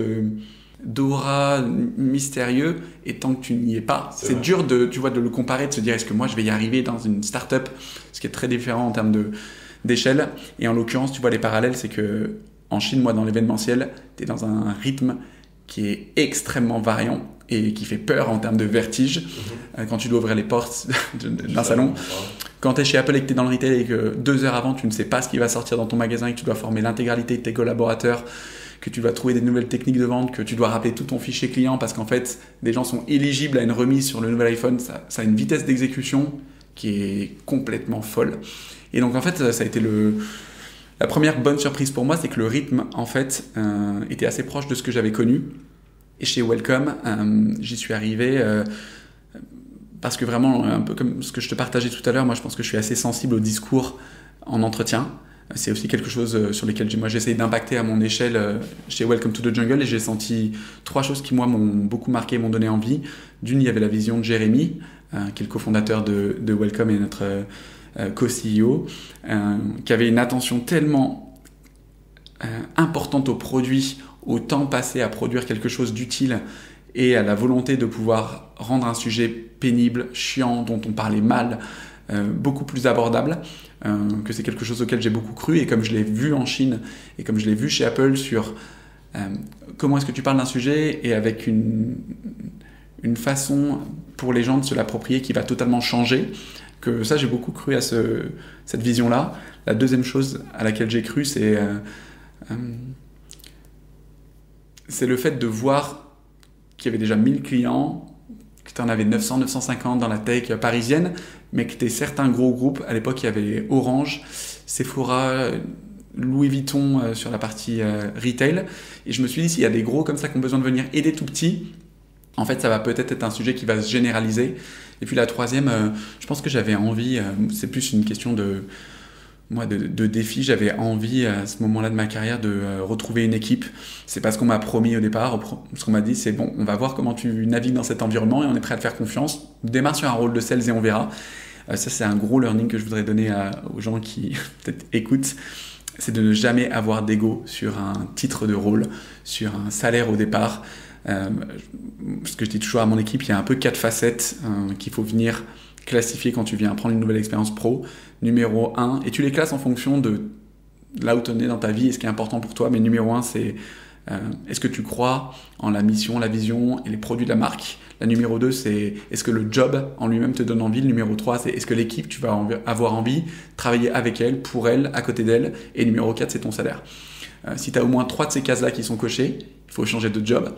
d'aura mystérieux, et tant que tu n'y es pas, c'est dur de le comparer, de se dire, est-ce que moi, je vais y arriver dans une start-up, ce qui est très différent en termes d'échelle. Et en l'occurrence, tu vois, les parallèles, c'est que en Chine, moi, dans l'événementiel, tu es dans un rythme qui est extrêmement variant et qui fait peur en termes de vertige. Quand tu dois ouvrir les portes d'un salon, quand tu es chez Apple et que tu es dans le retail et que 2 heures avant tu ne sais pas ce qui va sortir dans ton magasin et que tu dois former l'intégralité de tes collaborateurs, que tu dois trouver des nouvelles techniques de vente, que tu dois rappeler tout ton fichier client parce qu'en fait des gens sont éligibles à une remise sur le nouvel iPhone, ça a une vitesse d'exécution qui est complètement folle. Et donc en fait ça a été la première bonne surprise pour moi, c'est que le rythme en fait était assez proche de ce que j'avais connu. Et chez Welcome, j'y suis arrivé parce que vraiment, un peu comme ce que je te partageais tout à l'heure, moi je pense que je suis assez sensible au discours en entretien. C'est aussi quelque chose sur lequel moi j'ai essayé d'impacter à mon échelle chez Welcome to the Jungle, et j'ai senti 3 choses qui moi m'ont beaucoup marqué, m'ont donné envie. D'une, il y avait la vision de Jérémy, qui est le cofondateur de Welcome et notre co-CEO, qui avait une attention tellement importante au produit, au temps passé à produire quelque chose d'utile et à la volonté de pouvoir rendre un sujet pénible, chiant, dont on parlait mal, beaucoup plus abordable, que c'est quelque chose auquel j'ai beaucoup cru. Et comme je l'ai vu en Chine et comme je l'ai vu chez Apple sur comment est-ce que tu parles d'un sujet et avec une façon pour les gens de se l'approprier qui va totalement changer, que ça j'ai beaucoup cru à cette vision-là. La deuxième chose à laquelle j'ai cru, c'est le fait de voir qu'il y avait déjà 1000 clients, que tu en avais 900, 950 dans la tech parisienne, mais que tu aies certains gros groupes. À l'époque, il y avait Orange, Sephora, Louis Vuitton sur la partie retail. Et je me suis dit, s'il y a des gros comme ça qui ont besoin de venir aider tout petits, en fait, ça va peut-être être un sujet qui va se généraliser. Et puis la troisième, je pense que j'avais envie, c'est plus une question de défi, j'avais envie à ce moment-là de ma carrière de retrouver une équipe. C'est pas ce qu'on m'a promis au départ. Ce qu'on m'a dit, c'est bon, on va voir comment tu navigues dans cet environnement et on est prêt à te faire confiance. Démarre sur un rôle de sales et on verra. Ça, c'est un gros learning que je voudrais donner aux gens qui peut-être écoutent. C'est de ne jamais avoir d'ego sur un titre de rôle, sur un salaire au départ. Ce que je dis toujours à mon équipe, il y a un peu 4 facettes qu'il faut venir classifier quand tu viens prendre une nouvelle expérience pro. Numéro 1, et tu les classes en fonction de là où tu en es dans ta vie et ce qui est important pour toi. Mais numéro 1, c'est est-ce que tu crois en la mission, la vision et les produits de la marque. La numéro 2, c'est est-ce que le job en lui-même te donne envie. Le numéro 3, c'est est-ce que l'équipe, tu vas avoir envie de travailler avec elle, pour elle, à côté d'elle. Et numéro 4, c'est ton salaire. Si tu as au moins 3 de ces cases-là qui sont cochées, il faut changer de job.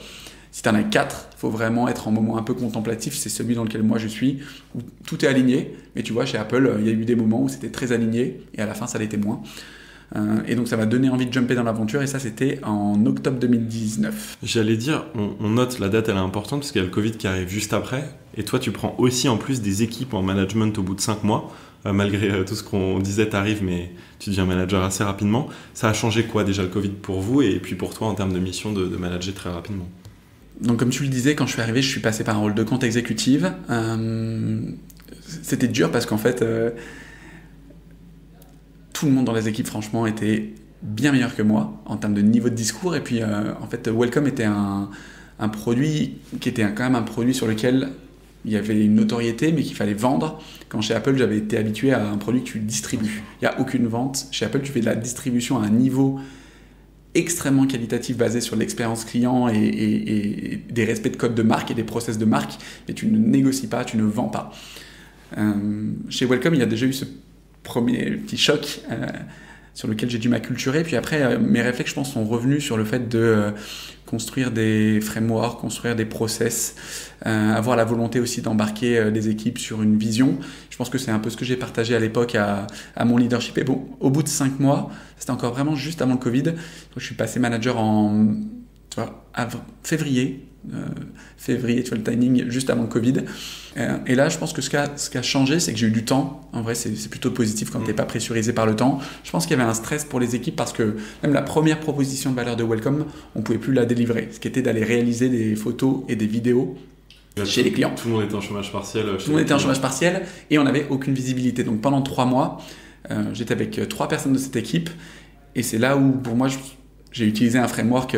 Si tu en as 4, il faut vraiment être en moment un peu contemplatif. C'est celui dans lequel moi je suis, où tout est aligné. Mais tu vois, chez Apple, il y a eu des moments où c'était très aligné et à la fin, ça l'était moins. Et donc ça m'a donné envie de jumper dans l'aventure, et ça c'était en octobre 2019. J'allais dire, on note la date, elle est importante parce qu'il y a le Covid qui arrive juste après, et toi tu prends aussi en plus des équipes en management au bout de 5 mois, malgré tout ce qu'on disait, t'arrives mais tu deviens manager assez rapidement. Ça a changé quoi déjà le Covid pour vous, et puis pour toi en termes de mission de manager très rapidement? Donc comme tu le disais, quand je suis arrivé, je suis passé par un rôle de compte exécutive. C'était dur parce qu'en fait... tout le monde dans les équipes, franchement, était bien meilleur que moi en termes de niveau de discours. Et puis, en fait, Welcome était un produit qui était quand même un produit sur lequel il y avait une notoriété, mais qu'il fallait vendre. Quand chez Apple, j'avais été habitué à un produit que tu distribues. Il n'y a aucune vente. Chez Apple, tu fais de la distribution à un niveau extrêmement qualitatif basé sur l'expérience client et des respects de code de marque et des process de marque. Et tu ne négocies pas, tu ne vends pas. Chez Welcome, il y a déjà eu ce premier petit choc sur lequel j'ai dû m'acculturer. Puis après, mes réflexes, je pense, sont revenus sur le fait de construire des frameworks, construire des process, avoir la volonté aussi d'embarquer les équipes sur une vision. Je pense que c'est un peu ce que j'ai partagé à l'époque à mon leadership. Et bon, au bout de 5 mois, c'était encore vraiment juste avant le Covid. Donc, je suis passé manager en février, tu vois le timing, juste avant le Covid. Et là, je pense que ce qui a changé, c'est que j'ai eu du temps. En vrai, c'est plutôt positif quand tu n'es pas pressurisé par le temps. Je pense qu'il y avait un stress pour les équipes parce que même la première proposition de valeur de Welcome, on ne pouvait plus la délivrer. Ce qui était d'aller réaliser des photos et des vidéos chez les clients. Tout le monde était en chômage partiel. Tout le monde était en chômage partiel et on n'avait aucune visibilité. Donc pendant 3 mois, j'étais avec 3 personnes de cette équipe. Et c'est là où, pour moi, j'ai utilisé un framework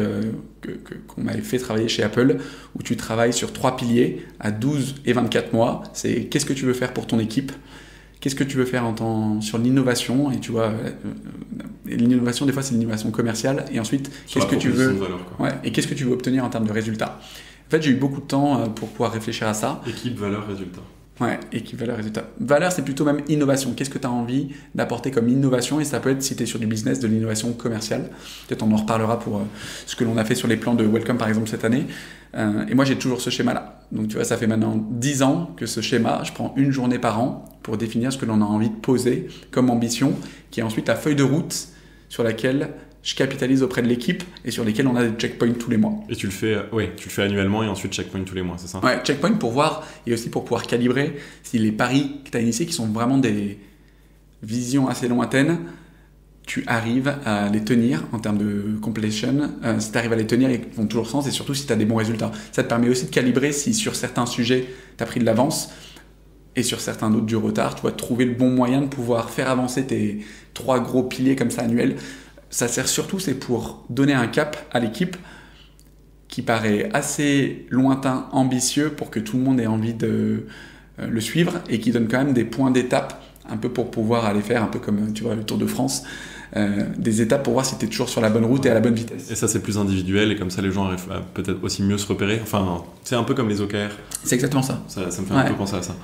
qu'on m'avait fait travailler chez Apple, où tu travailles sur 3 piliers à 12 et 24 mois. C'est qu'est-ce que tu veux faire pour ton équipe, qu'est-ce que tu veux faire sur l'innovation, et tu vois, l'innovation, des fois, c'est l'innovation commerciale, et ensuite, qu'est-ce que tu veux, et qu'est-ce que tu veux obtenir en termes de résultats. En fait, j'ai eu beaucoup de temps pour pouvoir réfléchir à ça. Équipe, valeur, résultat. Ouais, équipe, valeur, résultat. Valeur, c'est plutôt même innovation. Qu'est-ce que tu as envie d'apporter comme innovation? Et ça peut être, si tu es sur du business, de l'innovation commerciale. Peut-être on en reparlera pour ce que l'on a fait sur les plans de Welcome, par exemple, cette année. Et moi, j'ai toujours ce schéma-là. Donc, tu vois, ça fait maintenant 10 ans que ce schéma, je prends une journée par an pour définir ce que l'on a envie de poser comme ambition, qui est ensuite la feuille de route sur laquelle je capitalise auprès de l'équipe et sur lesquels on a des checkpoints tous les mois. Et tu le fais annuellement et ensuite checkpoint tous les mois, c'est ça? Ouais, checkpoint pour voir et aussi pour pouvoir calibrer si les paris que tu as initiés, qui sont vraiment des visions assez lointaines, tu arrives à les tenir en termes de completion. Si tu arrives à les tenir, ils font toujours sens, et surtout si tu as des bons résultats. Ça te permet aussi de calibrer si sur certains sujets, tu as pris de l'avance et sur certains d'autres du retard. Tu vas trouver le bon moyen de pouvoir faire avancer tes 3 gros piliers comme ça annuels. Ça sert surtout, c'est pour donner un cap à l'équipe qui paraît assez lointain, ambitieux, pour que tout le monde ait envie de le suivre, et qui donne quand même des points d'étape, un peu pour pouvoir aller faire, un peu comme tu vois le Tour de France, des étapes pour voir si tu es toujours sur la bonne route et à la bonne vitesse. Et ça, c'est plus individuel, et comme ça les gens arrivent à peut-être aussi mieux se repérer. Enfin, c'est un peu comme les OKR. C'est exactement ça. Ça me fait un peu penser à ça.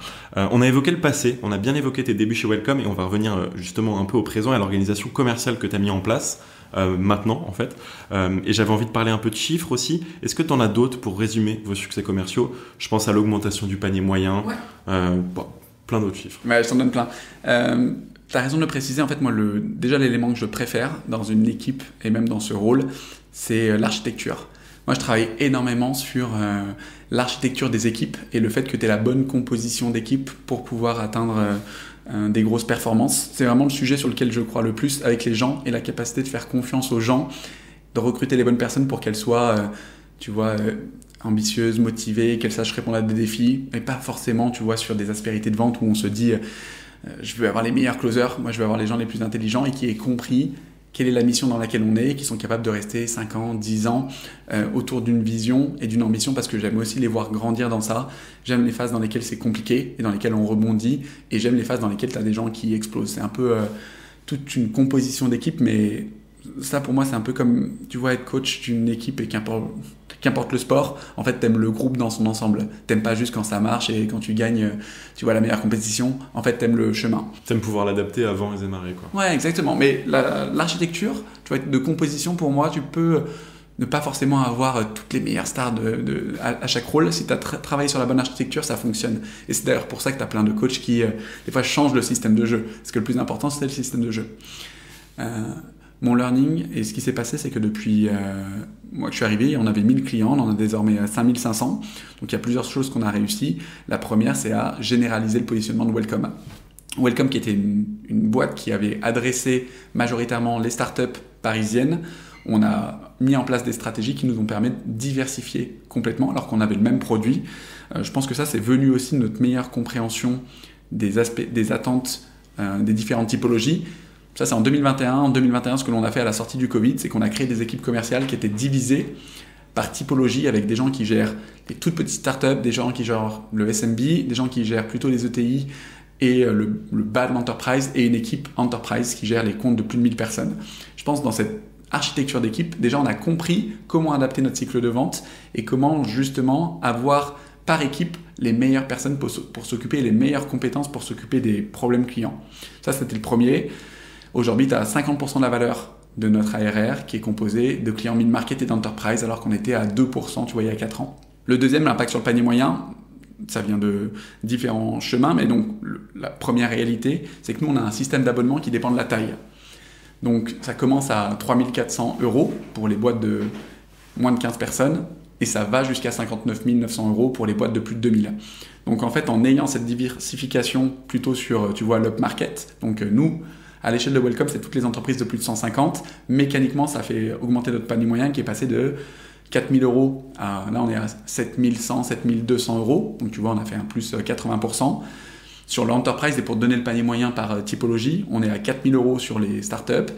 On a évoqué le passé, on a bien évoqué tes débuts chez Welcome, et on va revenir justement un peu au présent et à l'organisation commerciale que tu as mis en place maintenant en fait. Et j'avais envie de parler un peu de chiffres aussi. Est-ce que tu en as d'autres pour résumer vos succès commerciaux? Je pense à l'augmentation du panier moyen, plein d'autres chiffres. Ouais, je t'en donne plein. Tu as raison de le préciser. En fait, moi, déjà, l'élément que je préfère dans une équipe et même dans ce rôle, c'est l'architecture. Moi, je travaille énormément sur l'architecture des équipes et le fait que tu aies la bonne composition d'équipe pour pouvoir atteindre des grosses performances. C'est vraiment le sujet sur lequel je crois le plus avec les gens, et la capacité de faire confiance aux gens, de recruter les bonnes personnes pour qu'elles soient, ambitieuses, motivées, qu'elles sachent répondre à des défis, mais pas forcément, tu vois, sur des aspérités de vente où on se dit je veux avoir les meilleurs closers, moi je veux avoir les gens les plus intelligents et qui aient compris quelle est la mission dans laquelle on est, qui sont capables de rester 5 ans, 10 ans autour d'une vision et d'une ambition, parce que j'aime aussi les voir grandir dans ça. J'aime les phases dans lesquelles c'est compliqué et dans lesquelles on rebondit, et j'aime les phases dans lesquelles tu as des gens qui explosent. C'est un peu toute une composition d'équipe, mais ça pour moi c'est un peu comme, tu vois, être coach d'une équipe, et qu'importe le sport, en fait t'aimes le groupe dans son ensemble. T'aimes pas juste quand ça marche et quand tu gagnes, tu vois, la meilleure compétition. En fait t'aimes le chemin. T'aimes pouvoir l'adapter avant et démarrer, quoi. Ouais, exactement. Mais l'architecture, tu vois, de composition, pour moi, tu peux ne pas forcément avoir toutes les meilleures stars à chaque rôle. Si tu as travaillé sur la bonne architecture, ça fonctionne. Et c'est d'ailleurs pour ça que tu as plein de coachs qui, des fois, changent le système de jeu. Parce que le plus important, c'est le système de jeu. Mon learning, et ce qui s'est passé, c'est que depuis moi que je suis arrivé, on avait 1000 clients, on en a désormais 5500. Donc il y a plusieurs choses qu'on a réussi. La première, c'est à généraliser le positionnement de Welcome. Welcome, qui était une boîte qui avait adressé majoritairement les startups parisiennes. On a mis en place des stratégies qui nous ont permis de diversifier complètement, alors qu'on avait le même produit. Je pense que ça, c'est venu aussi de notre meilleure compréhension des aspects, des attentes, des différentes typologies. Ça, c'est en 2021. En 2021, ce que l'on a fait à la sortie du Covid, c'est qu'on a créé des équipes commerciales qui étaient divisées par typologie, avec des gens qui gèrent les toutes petites startups, des gens qui gèrent le SMB, des gens qui gèrent plutôt les ETI et le bas de l'enterprise, et une équipe enterprise qui gère les comptes de plus de 1000 personnes. Je pense que dans cette architecture d'équipe, déjà on a compris comment adapter notre cycle de vente et comment justement avoir par équipe les meilleures personnes pour s'occuper, les meilleures compétences pour s'occuper des problèmes clients. Ça, c'était le premier. Aujourd'hui, tu as 50% de la valeur de notre ARR qui est composée de clients mid-market et d'enterprise, alors qu'on était à 2%, tu vois, il y a 4 ans. Le deuxième, l'impact sur le panier moyen, ça vient de différents chemins, mais donc la première réalité, c'est que nous, on a un système d'abonnement qui dépend de la taille. Donc ça commence à 3 400 € pour les boîtes de moins de 15 personnes, et ça va jusqu'à 59 900 € pour les boîtes de plus de 2000. Donc en fait, en ayant cette diversification plutôt sur, tu vois, l'upmarket, donc nous, à l'échelle de Welcome, c'est toutes les entreprises de plus de 150. Mécaniquement, ça fait augmenter notre panier moyen qui est passé de 4 000 € à, là on est à 7 100, 7 200 €. Donc tu vois, on a fait un plus 80%. Sur l'enterprise, et pour te donner le panier moyen par typologie, on est à 4 000 € sur les startups,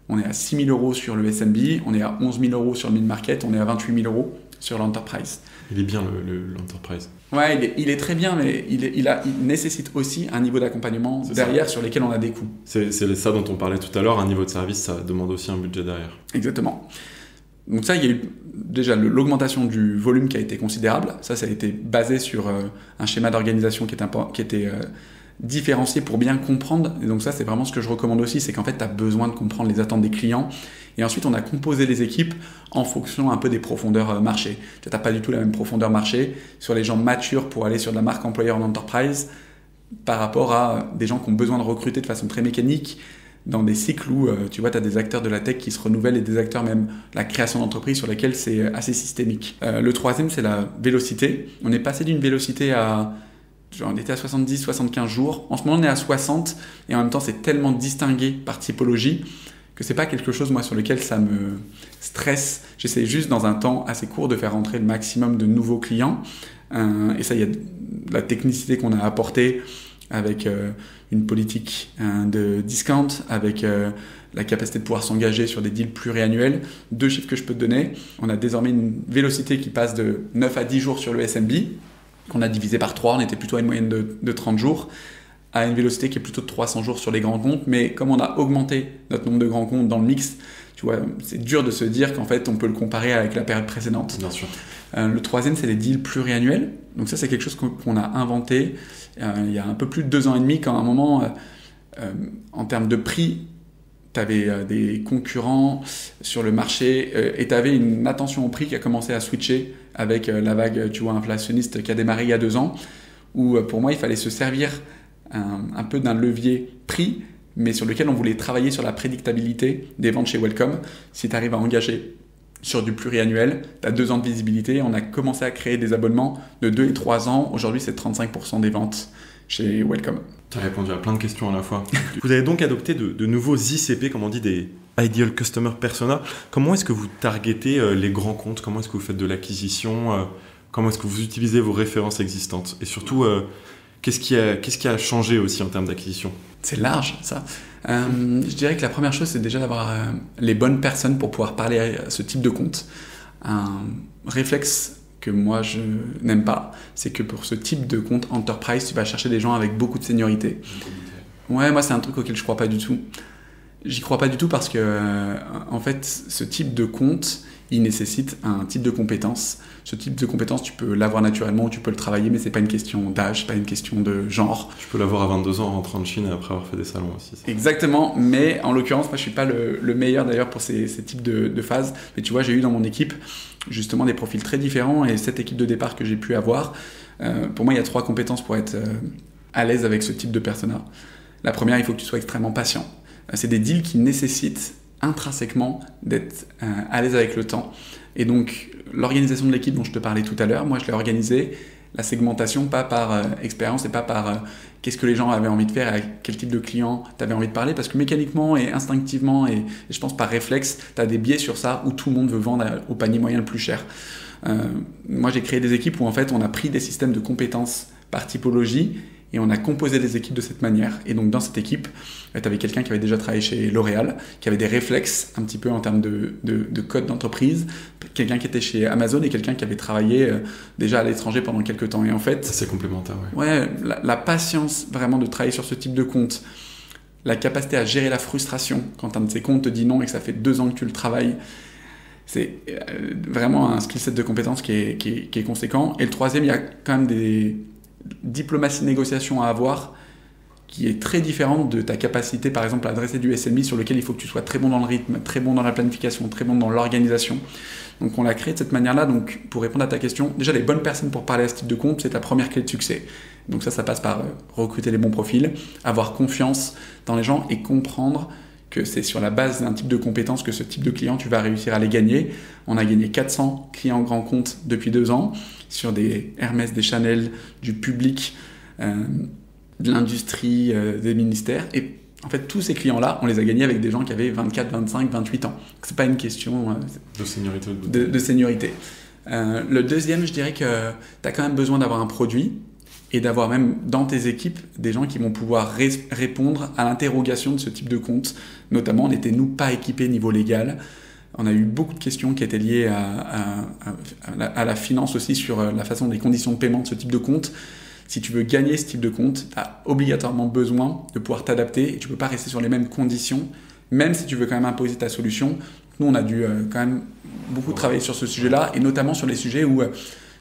on est à 6 000 € sur le SMB, on est à 11 000 € sur le mid-market, on est à 28 000 € sur l'enterprise. Il est bien l'enterprise. Ouais, il est très bien, mais il nécessite aussi un niveau d'accompagnement derrière sur lesquels on a des coûts. C'est ça dont on parlait tout à l'heure, un niveau de service, ça demande aussi un budget derrière. Exactement. Donc ça, il y a eu déjà l'augmentation du volume qui a été considérable. Ça a été basé sur un schéma d'organisation qui était différencié pour bien comprendre. Et donc ça, c'est vraiment ce que je recommande aussi, c'est qu'en fait, tu as besoin de comprendre les attentes des clients. Et ensuite, on a composé les équipes en fonction un peu des profondeurs marché. Tu n'as pas du tout la même profondeur marché sur les gens matures pour aller sur de la marque employeur en enterprise par rapport à des gens qui ont besoin de recruter de façon très mécanique dans des cycles où tu vois, tu as des acteurs de la tech qui se renouvellent et des acteurs même de la création d'entreprise sur lesquels c'est assez systémique. Le troisième, c'est la vélocité. On est passé d'une vélocité à... on était à 70, 75 jours. En ce moment, on est à 60 et en même temps, c'est tellement distingué par typologie que c'est pas quelque chose, moi, sur lequel ça me stresse. J'essaie juste, dans un temps assez court, de faire rentrer le maximum de nouveaux clients. Et ça, il y a de la technicité qu'on a apportée avec une politique de discount, avec la capacité de pouvoir s'engager sur des deals pluriannuels. 2 chiffres que je peux te donner. On a désormais une vélocité qui passe de 9 à 10 jours sur le SMB, qu'on a divisé par 3. On était plutôt à une moyenne de 30 jours. À une vélocité qui est plutôt de 300 jours sur les grands comptes, mais comme on a augmenté notre nombre de grands comptes dans le mix, tu vois, c'est dur de se dire qu'en fait on peut le comparer avec la période précédente. Bien sûr. Le troisième, c'est les deals pluriannuels. Donc ça, c'est quelque chose qu'on a inventé il y a un peu plus de 2 ans et demi, quand à un moment, en termes de prix, tu avais des concurrents sur le marché et tu avais une attention au prix qui a commencé à switcher avec la vague, tu vois, inflationniste qui a démarré il y a 2 ans, où pour moi, il fallait se servir un peu d'un levier prix, mais sur lequel on voulait travailler sur la prédictabilité des ventes chez Welcome. Si tu arrives à engager sur du pluriannuel, tu as 2 ans de visibilité. On a commencé à créer des abonnements de 2 et 3 ans. Aujourd'hui, c'est 35% des ventes chez Welcome. Tu as répondu à plein de questions à la fois. Vous avez donc adopté de nouveaux ICP, comme on dit, des Ideal Customer Persona. Comment est-ce que vous targetez les grands comptes? Comment est-ce que vous faites de l'acquisition? Comment est-ce que vous utilisez vos références existantes? Et surtout, qu'est-ce qui a changé aussi en termes d'acquisition? C'est large, ça. Je dirais que la première chose, c'est déjà d'avoir les bonnes personnes pour pouvoir parler à ce type de compte. Un réflexe que moi je n'aime pas, c'est que pour ce type de compte enterprise, tu vas chercher des gens avec beaucoup de seniorité. Ouais, moi c'est un truc auquel je crois pas du tout. J'y crois pas du tout parce que en fait, ce type de compte, il nécessite un type de compétence. Ce type de compétence, tu peux l'avoir naturellement ou tu peux le travailler, mais c'est pas une question d'âge, c'est pas une question de genre. Tu peux l'avoir à 22 ans en rentrant de Chine et après avoir fait des salons aussi. Exactement, mais en l'occurrence, moi je suis pas le meilleur d'ailleurs pour ces types de phases. Mais tu vois, j'ai eu dans mon équipe justement des profils très différents et cette équipe de départ que j'ai pu avoir, pour moi il y a 3 compétences pour être à l'aise avec ce type de persona. La première, il faut que tu sois extrêmement patient. C'est des deals qui nécessitent intrinsèquement d'être à l'aise avec le temps. Et donc, l'organisation de l'équipe dont je te parlais tout à l'heure, moi, je l'ai organisée, la segmentation, pas par expérience et pas par qu'est-ce que les gens avaient envie de faire et à quel type de client tu avais envie de parler, parce que mécaniquement et instinctivement, et je pense par réflexe, tu as des biais sur ça où tout le monde veut vendre au panier moyen le plus cher. Moi, j'ai créé des équipes où, en fait, on a pris des systèmes de compétences par typologie et on a composé des équipes de cette manière. Et donc, dans cette équipe, tu avais quelqu'un qui avait déjà travaillé chez L'Oréal, qui avait des réflexes un petit peu en termes de code d'entreprise, quelqu'un qui était chez Amazon et quelqu'un qui avait travaillé déjà à l'étranger pendant quelques temps. Et en fait... C'est complémentaire, ouais. La patience vraiment de travailler sur ce type de compte, la capacité à gérer la frustration quand un de ces comptes te dit non et que ça fait 2 ans que tu le travailles, c'est vraiment un skill set de compétences qui est conséquent. Et le troisième, il y a quand même des diplomatie négociation à avoir qui est très différente de ta capacité par exemple à adresser du SMI sur lequel il faut que tu sois très bon dans le rythme, très bon dans la planification, très bon dans l'organisation. Donc on l'a créé de cette manière-là. Donc pour répondre à ta question, déjà les bonnes personnes pour parler à ce type de compte, c'est la première clé de succès. Donc ça passe par recruter les bons profils, avoir confiance dans les gens et comprendre que c'est sur la base d'un type de compétences que ce type de client, tu vas réussir à les gagner. On a gagné 400 clients grands comptes depuis 2 ans sur des Hermès, des Chanel, du public, de l'industrie, des ministères. Et en fait, tous ces clients-là, on les a gagnés avec des gens qui avaient 24, 25, 28 ans. Donc, c'est pas une question de seniorité. De seniorité. Le deuxième, je dirais que tu as quand même besoin d'avoir un produit et d'avoir même dans tes équipes des gens qui vont pouvoir répondre à l'interrogation de ce type de compte. Notamment, on n'était, nous, pas équipés niveau légal. On a eu beaucoup de questions qui étaient liées à la finance aussi sur la façon des conditions de paiement de ce type de compte. Si tu veux gagner ce type de compte, tu as obligatoirement besoin de pouvoir t'adapter et tu ne peux pas rester sur les mêmes conditions, même si tu veux quand même imposer ta solution. Nous, on a dû quand même beaucoup travailler sur ce sujet-là et notamment sur les sujets où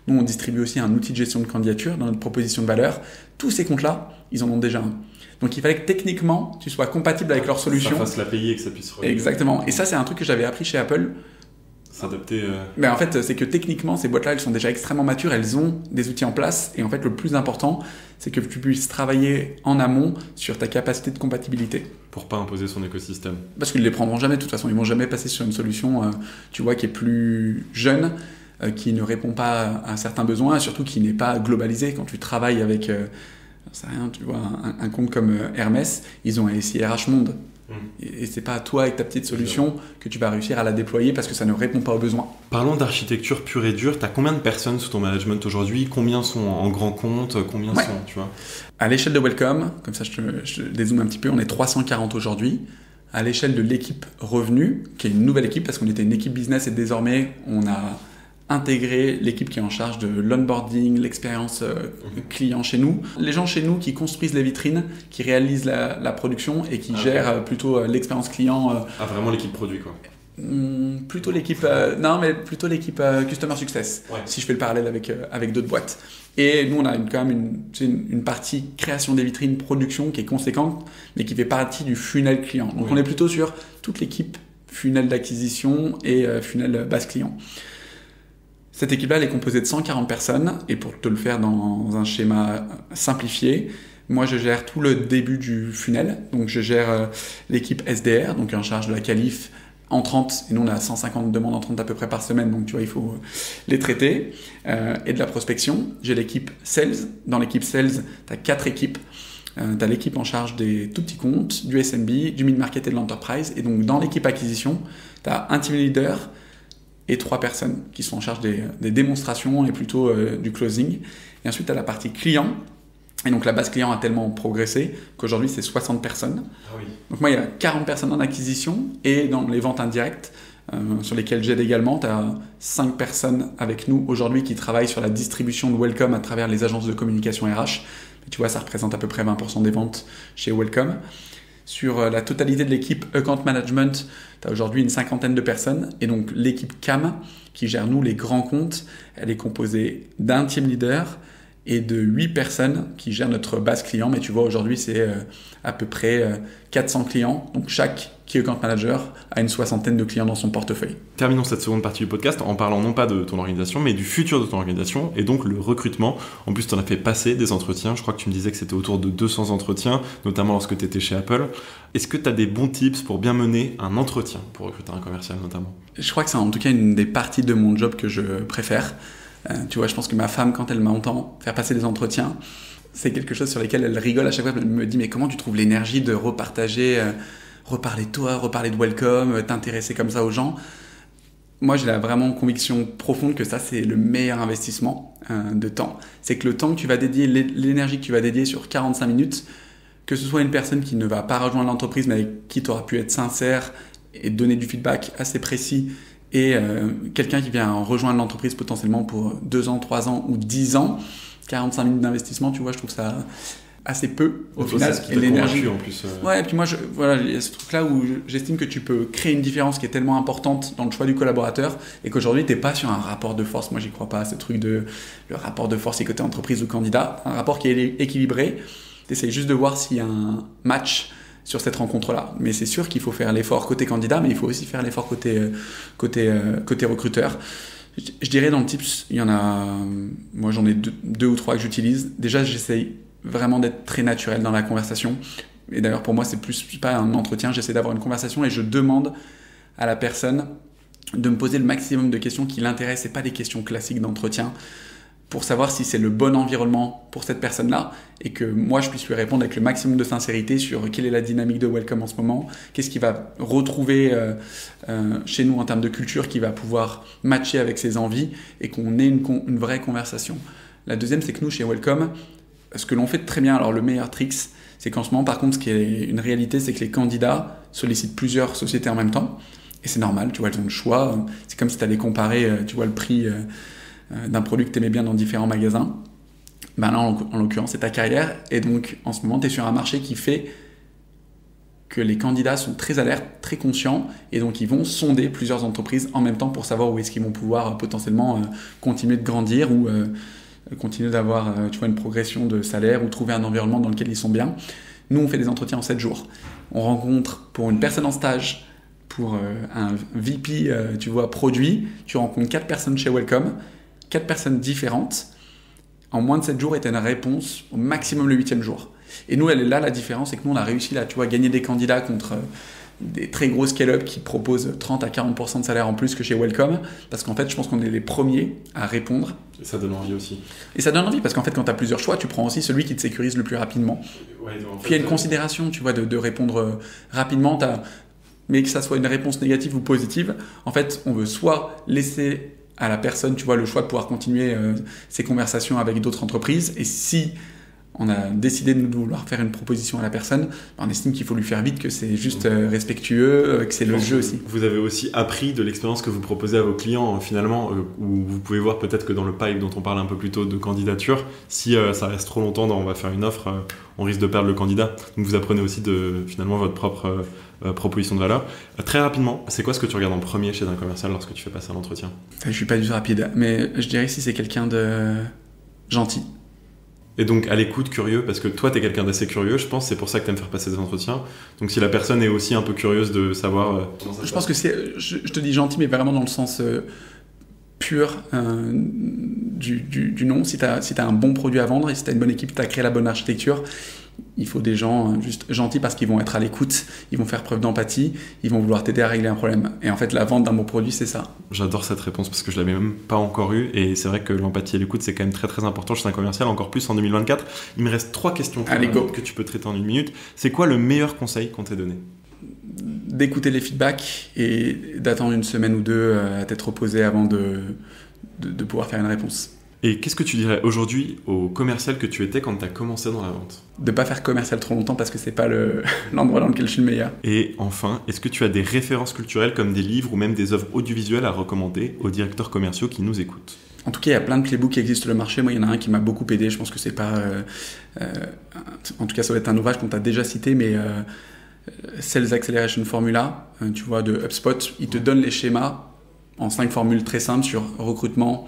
nous, on distribue aussi un outil de gestion de candidature dans notre proposition de valeur. Tous ces comptes-là, ils en ont déjà un. Donc, il fallait que techniquement, tu sois compatible avec leur solution. Ça fasse l'API et que ça puisse relier. Exactement. Et ça, c'est un truc que j'avais appris chez Apple. S'adapter. Mais en fait, c'est que techniquement, ces boîtes-là, elles sont déjà extrêmement matures, elles ont des outils en place. Et en fait, le plus important, c'est que tu puisses travailler en amont sur ta capacité de compatibilité. Pour pas imposer son écosystème. Parce qu'ils ne les prendront jamais, de toute façon. Ils ne vont jamais passer sur une solution, tu vois, qui est plus jeune, qui ne répond pas à certains besoins, et surtout qui n'est pas globalisée. Quand tu travailles avec, c'est rien, tu vois, un compte comme Hermès, ils ont un SIRH Monde. Et c'est pas à toi avec ta petite solution que tu vas réussir à la déployer parce que ça ne répond pas aux besoins. Parlons d'architecture pure et dure. Tu as combien de personnes sous ton management aujourd'hui? Combien sont en grand compte? Combien sont, tu vois? À l'échelle de Welcome, comme ça je dézoome un petit peu, on est 340 aujourd'hui. À l'échelle de l'équipe revenu, qui est une nouvelle équipe parce qu'on était une équipe business et désormais on a intégrer l'équipe qui est en charge de l'onboarding, l'expérience client chez nous. Les gens chez nous qui construisent les vitrines, qui réalisent la production et qui gèrent plutôt l'expérience client. Vraiment l'équipe produit quoi. Plutôt l'équipe plutôt l'équipe Customer Success, si je fais le parallèle avec d'autres boîtes. Et nous on a quand même une partie création des vitrines, production qui est conséquente, mais qui fait partie du funnel client. Donc on est plutôt sur toute l'équipe funnel d'acquisition et funnel base client. Cette équipe-là, elle est composée de 140 personnes, et pour te le faire dans un schéma simplifié, moi je gère tout le début du funnel, donc je gère l'équipe SDR, donc en charge de la qualif entrante, et nous on a 150 demandes entrantes à peu près par semaine, donc tu vois, il faut les traiter, et de la prospection. J'ai l'équipe Sales, dans l'équipe Sales, tu as 4 équipes. Tu as l'équipe en charge des tout petits comptes, du SMB, du mid-market et de l'enterprise, et donc dans l'équipe acquisition, tu as un team leader, et 3 personnes qui sont en charge des démonstrations et plutôt du closing. Et ensuite, tu as la partie client Et donc la base client a tellement progressé qu'aujourd'hui c'est 60 personnes. Ah oui. Donc moi il y a 40 personnes en acquisition et dans les ventes indirectes sur lesquelles j'aide également, tu as 5 personnes avec nous aujourd'hui qui travaillent sur la distribution de Welcome à travers les agences de communication RH. Et tu vois, ça représente à peu près 20% des ventes chez Welcome. Sur la totalité de l'équipe Account Management, tu as aujourd'hui une 50aine de personnes. Et donc l'équipe CAM, qui gère nous les grands comptes, elle est composée d'un team leader et de 8 personnes qui gèrent notre base client. Mais tu vois, aujourd'hui, c'est à peu près 400 clients. Donc chaque Key Account Manager a une 60aine de clients dans son portefeuille. Terminons cette seconde partie du podcast en parlant non pas de ton organisation, mais du futur de ton organisation et donc le recrutement. En plus, tu en as fait passer des entretiens. Je crois que tu me disais que c'était autour de 200 entretiens, notamment lorsque tu étais chez Apple. Est-ce que tu as des bons tips pour bien mener un entretien pour recruter un commercial notamment ? Je crois que c'est en tout cas une des parties de mon job que je préfère. Tu vois, je pense que ma femme, quand elle m'entend faire passer des entretiens, c'est quelque chose sur lequel elle rigole à chaque fois. Elle me dit, mais comment tu trouves l'énergie de repartager, reparler de toi, reparler de Welcome, t'intéresser comme ça aux gens ? Moi, j'ai vraiment conviction profonde que ça, c'est le meilleur investissement de temps. C'est que le temps que tu vas dédier, l'énergie que tu vas dédier sur 45 minutes, que ce soit une personne qui ne va pas rejoindre l'entreprise, mais avec qui tu auras pu être sincère et donner du feedback assez précis, et quelqu'un qui vient rejoindre l'entreprise potentiellement pour 2 ans, 3 ans ou 10 ans, 45 minutes d'investissement, tu vois, je trouve ça assez peu au final. Et l'énergie en plus. Ouais, et puis moi, voilà, il y a ce truc-là où j'estime que tu peux créer une différence qui est tellement importante dans le choix du collaborateur et qu'aujourd'hui, tu n'es pas sur un rapport de force. Moi, j'y crois pas à ce truc de le rapport de force côté entreprise ou candidat. Un rapport qui est équilibré. Tu essaies juste de voir s'il y a un match sur cette rencontre-là. Mais c'est sûr qu'il faut faire l'effort côté candidat, mais il faut aussi faire l'effort côté recruteur. Je dirais dans le tips, il y en a, moi j'en ai deux ou trois que j'utilise. Déjà, j'essaye vraiment d'être très naturel dans la conversation. Et d'ailleurs, pour moi, c'est plus pas un entretien, j'essaie d'avoir une conversation et je demande à la personne de me poser le maximum de questions qui l'intéressent et pas des questions classiques d'entretien, pour savoir si c'est le bon environnement pour cette personne-là et que moi, je puisse lui répondre avec le maximum de sincérité sur quelle est la dynamique de Welcome en ce moment, qu'est-ce qu'il va retrouver chez nous en termes de culture qui va pouvoir matcher avec ses envies et qu'on ait une vraie conversation. La deuxième, c'est que nous, chez Welcome, ce que l'on fait très bien, alors le meilleur trick, c'est qu'en ce moment, par contre, ce qui est une réalité, c'est que les candidats sollicitent plusieurs sociétés en même temps. Et c'est normal, tu vois, ils ont le choix. C'est comme si tu allais comparer, tu vois, le prix d'un produit que tu aimais bien dans différents magasins. Ben là, en l'occurrence, c'est ta carrière. Et donc, en ce moment, tu es sur un marché qui fait que les candidats sont très alertes, très conscients. Et donc, ils vont sonder plusieurs entreprises en même temps pour savoir où est-ce qu'ils vont pouvoir potentiellement continuer de grandir ou continuer d'avoir tu vois, une progression de salaire ou trouver un environnement dans lequel ils sont bien. Nous, on fait des entretiens en 7 jours. On rencontre pour une personne en stage, pour un VP, tu vois, produit, tu rencontres 4 personnes chez Welcome, 4 personnes différentes. En moins de 7 jours, et tu as une réponse au maximum le 8e jour. Et nous, elle est là, la différence, c'est que nous, on a réussi là, tu vois, à gagner des candidats contre des très gros scale-up qui proposent 30 à 40% de salaire en plus que chez Welcome, parce qu'en fait, je pense qu'on est les premiers à répondre. Et ça donne envie aussi. Et ça donne envie, parce qu'en fait, quand tu as plusieurs choix, tu prends aussi celui qui te sécurise le plus rapidement. Ouais, Puis il y a une considération, tu vois, de répondre rapidement, mais que ça soit une réponse négative ou positive. En fait, on veut soit laisser à la personne, tu vois, le choix de pouvoir continuer ses conversations avec d'autres entreprises, et si on a décidé de vouloir faire une proposition à la personne, on estime qu'il faut lui faire vite, que c'est juste respectueux, que c'est le jeu aussi. Vous avez aussi appris de l'expérience que vous proposez à vos clients, finalement, où vous pouvez voir peut-être que dans le pipe dont on parle un peu plus tôt de candidature, si ça reste trop longtemps dans on va faire une offre, on risque de perdre le candidat. Donc vous apprenez aussi de finalement votre propre proposition de valeur. Très rapidement, c'est quoi ce que tu regardes en premier chez un commercial lorsque tu fais passer un entretien ? Je suis pas du tout rapide, mais je dirais si c'est quelqu'un de gentil. Et donc à l'écoute, curieux, parce que toi t'es quelqu'un d'assez curieux, je pense, c'est pour ça que t'aimes faire passer des entretiens. Donc si la personne est aussi un peu curieuse de savoir comment ça se passe. Je pense que je te dis gentil, mais vraiment dans le sens pur du nom. Si t'as un bon produit à vendre et si t'as une bonne équipe, t'as créé la bonne architecture, il faut des gens juste gentils parce qu'ils vont être à l'écoute, ils vont faire preuve d'empathie, ils vont vouloir t'aider à régler un problème. Et en fait, la vente d'un bon produit, c'est ça. J'adore cette réponse parce que je l'avais même pas encore eue et c'est vrai que l'empathie et l'écoute, c'est quand même très très important chez un commercial, encore plus en 2024. Il me reste 3 questions que tu peux traiter en 1 minute. C'est quoi le meilleur conseil qu'on t'ait donné ? D'écouter les feedbacks et d'attendre 1 semaine ou 2 à t'être reposé avant de pouvoir faire une réponse. Et qu'est-ce que tu dirais aujourd'hui au commercial que tu étais quand tu as commencé dans la vente ? De pas faire commercial trop longtemps parce que c'est pas l'endroit dans lequel je suis le meilleur. Et enfin, est-ce que tu as des références culturelles comme des livres ou même des œuvres audiovisuelles à recommander aux directeurs commerciaux qui nous écoutent ? En tout cas, il y a plein de playbooks qui existent sur le marché. Moi, il y en a un qui m'a beaucoup aidé. Je pense que c'est pas... en tout cas, ça va être un ouvrage qu'on t'a déjà cité, mais Sales Acceleration Formula, tu vois, de HubSpot, il te donne les schémas en 5 formules très simples sur recrutement,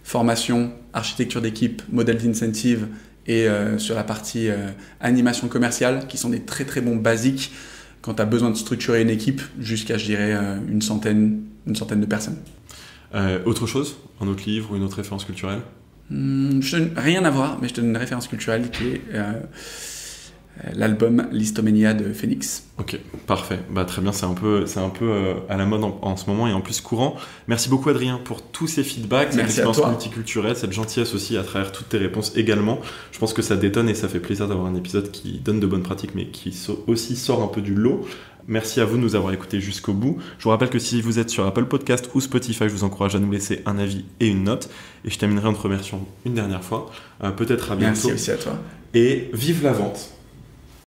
formation, architecture d'équipe, modèle d'incentive et sur la partie animation commerciale, qui sont des très très bons basiques quand tu as besoin de structurer une équipe jusqu'à, je dirais, une centaine de personnes. Autre chose ? Un autre livre ou une autre référence culturelle ? Rien à voir, mais je te donne une référence culturelle qui est l'album Listomania de Phoenix. Ok, parfait. Très bien, c'est un peu à la mode en ce moment et en plus courant. Merci beaucoup Adrien pour tous ces feedbacks, cette expérience multiculturelle, cette gentillesse aussi à travers toutes tes réponses également. Je pense que ça détonne et ça fait plaisir d'avoir un épisode qui donne de bonnes pratiques mais qui aussi sort un peu du lot. Merci à vous de nous avoir écoutés jusqu'au bout. Je vous rappelle que si vous êtes sur Apple Podcast ou Spotify, je vous encourage à nous laisser un avis et une note. Et je terminerai en te remerciant une dernière fois. Peut-être à bientôt. Merci aussi à toi. Et vive la vente!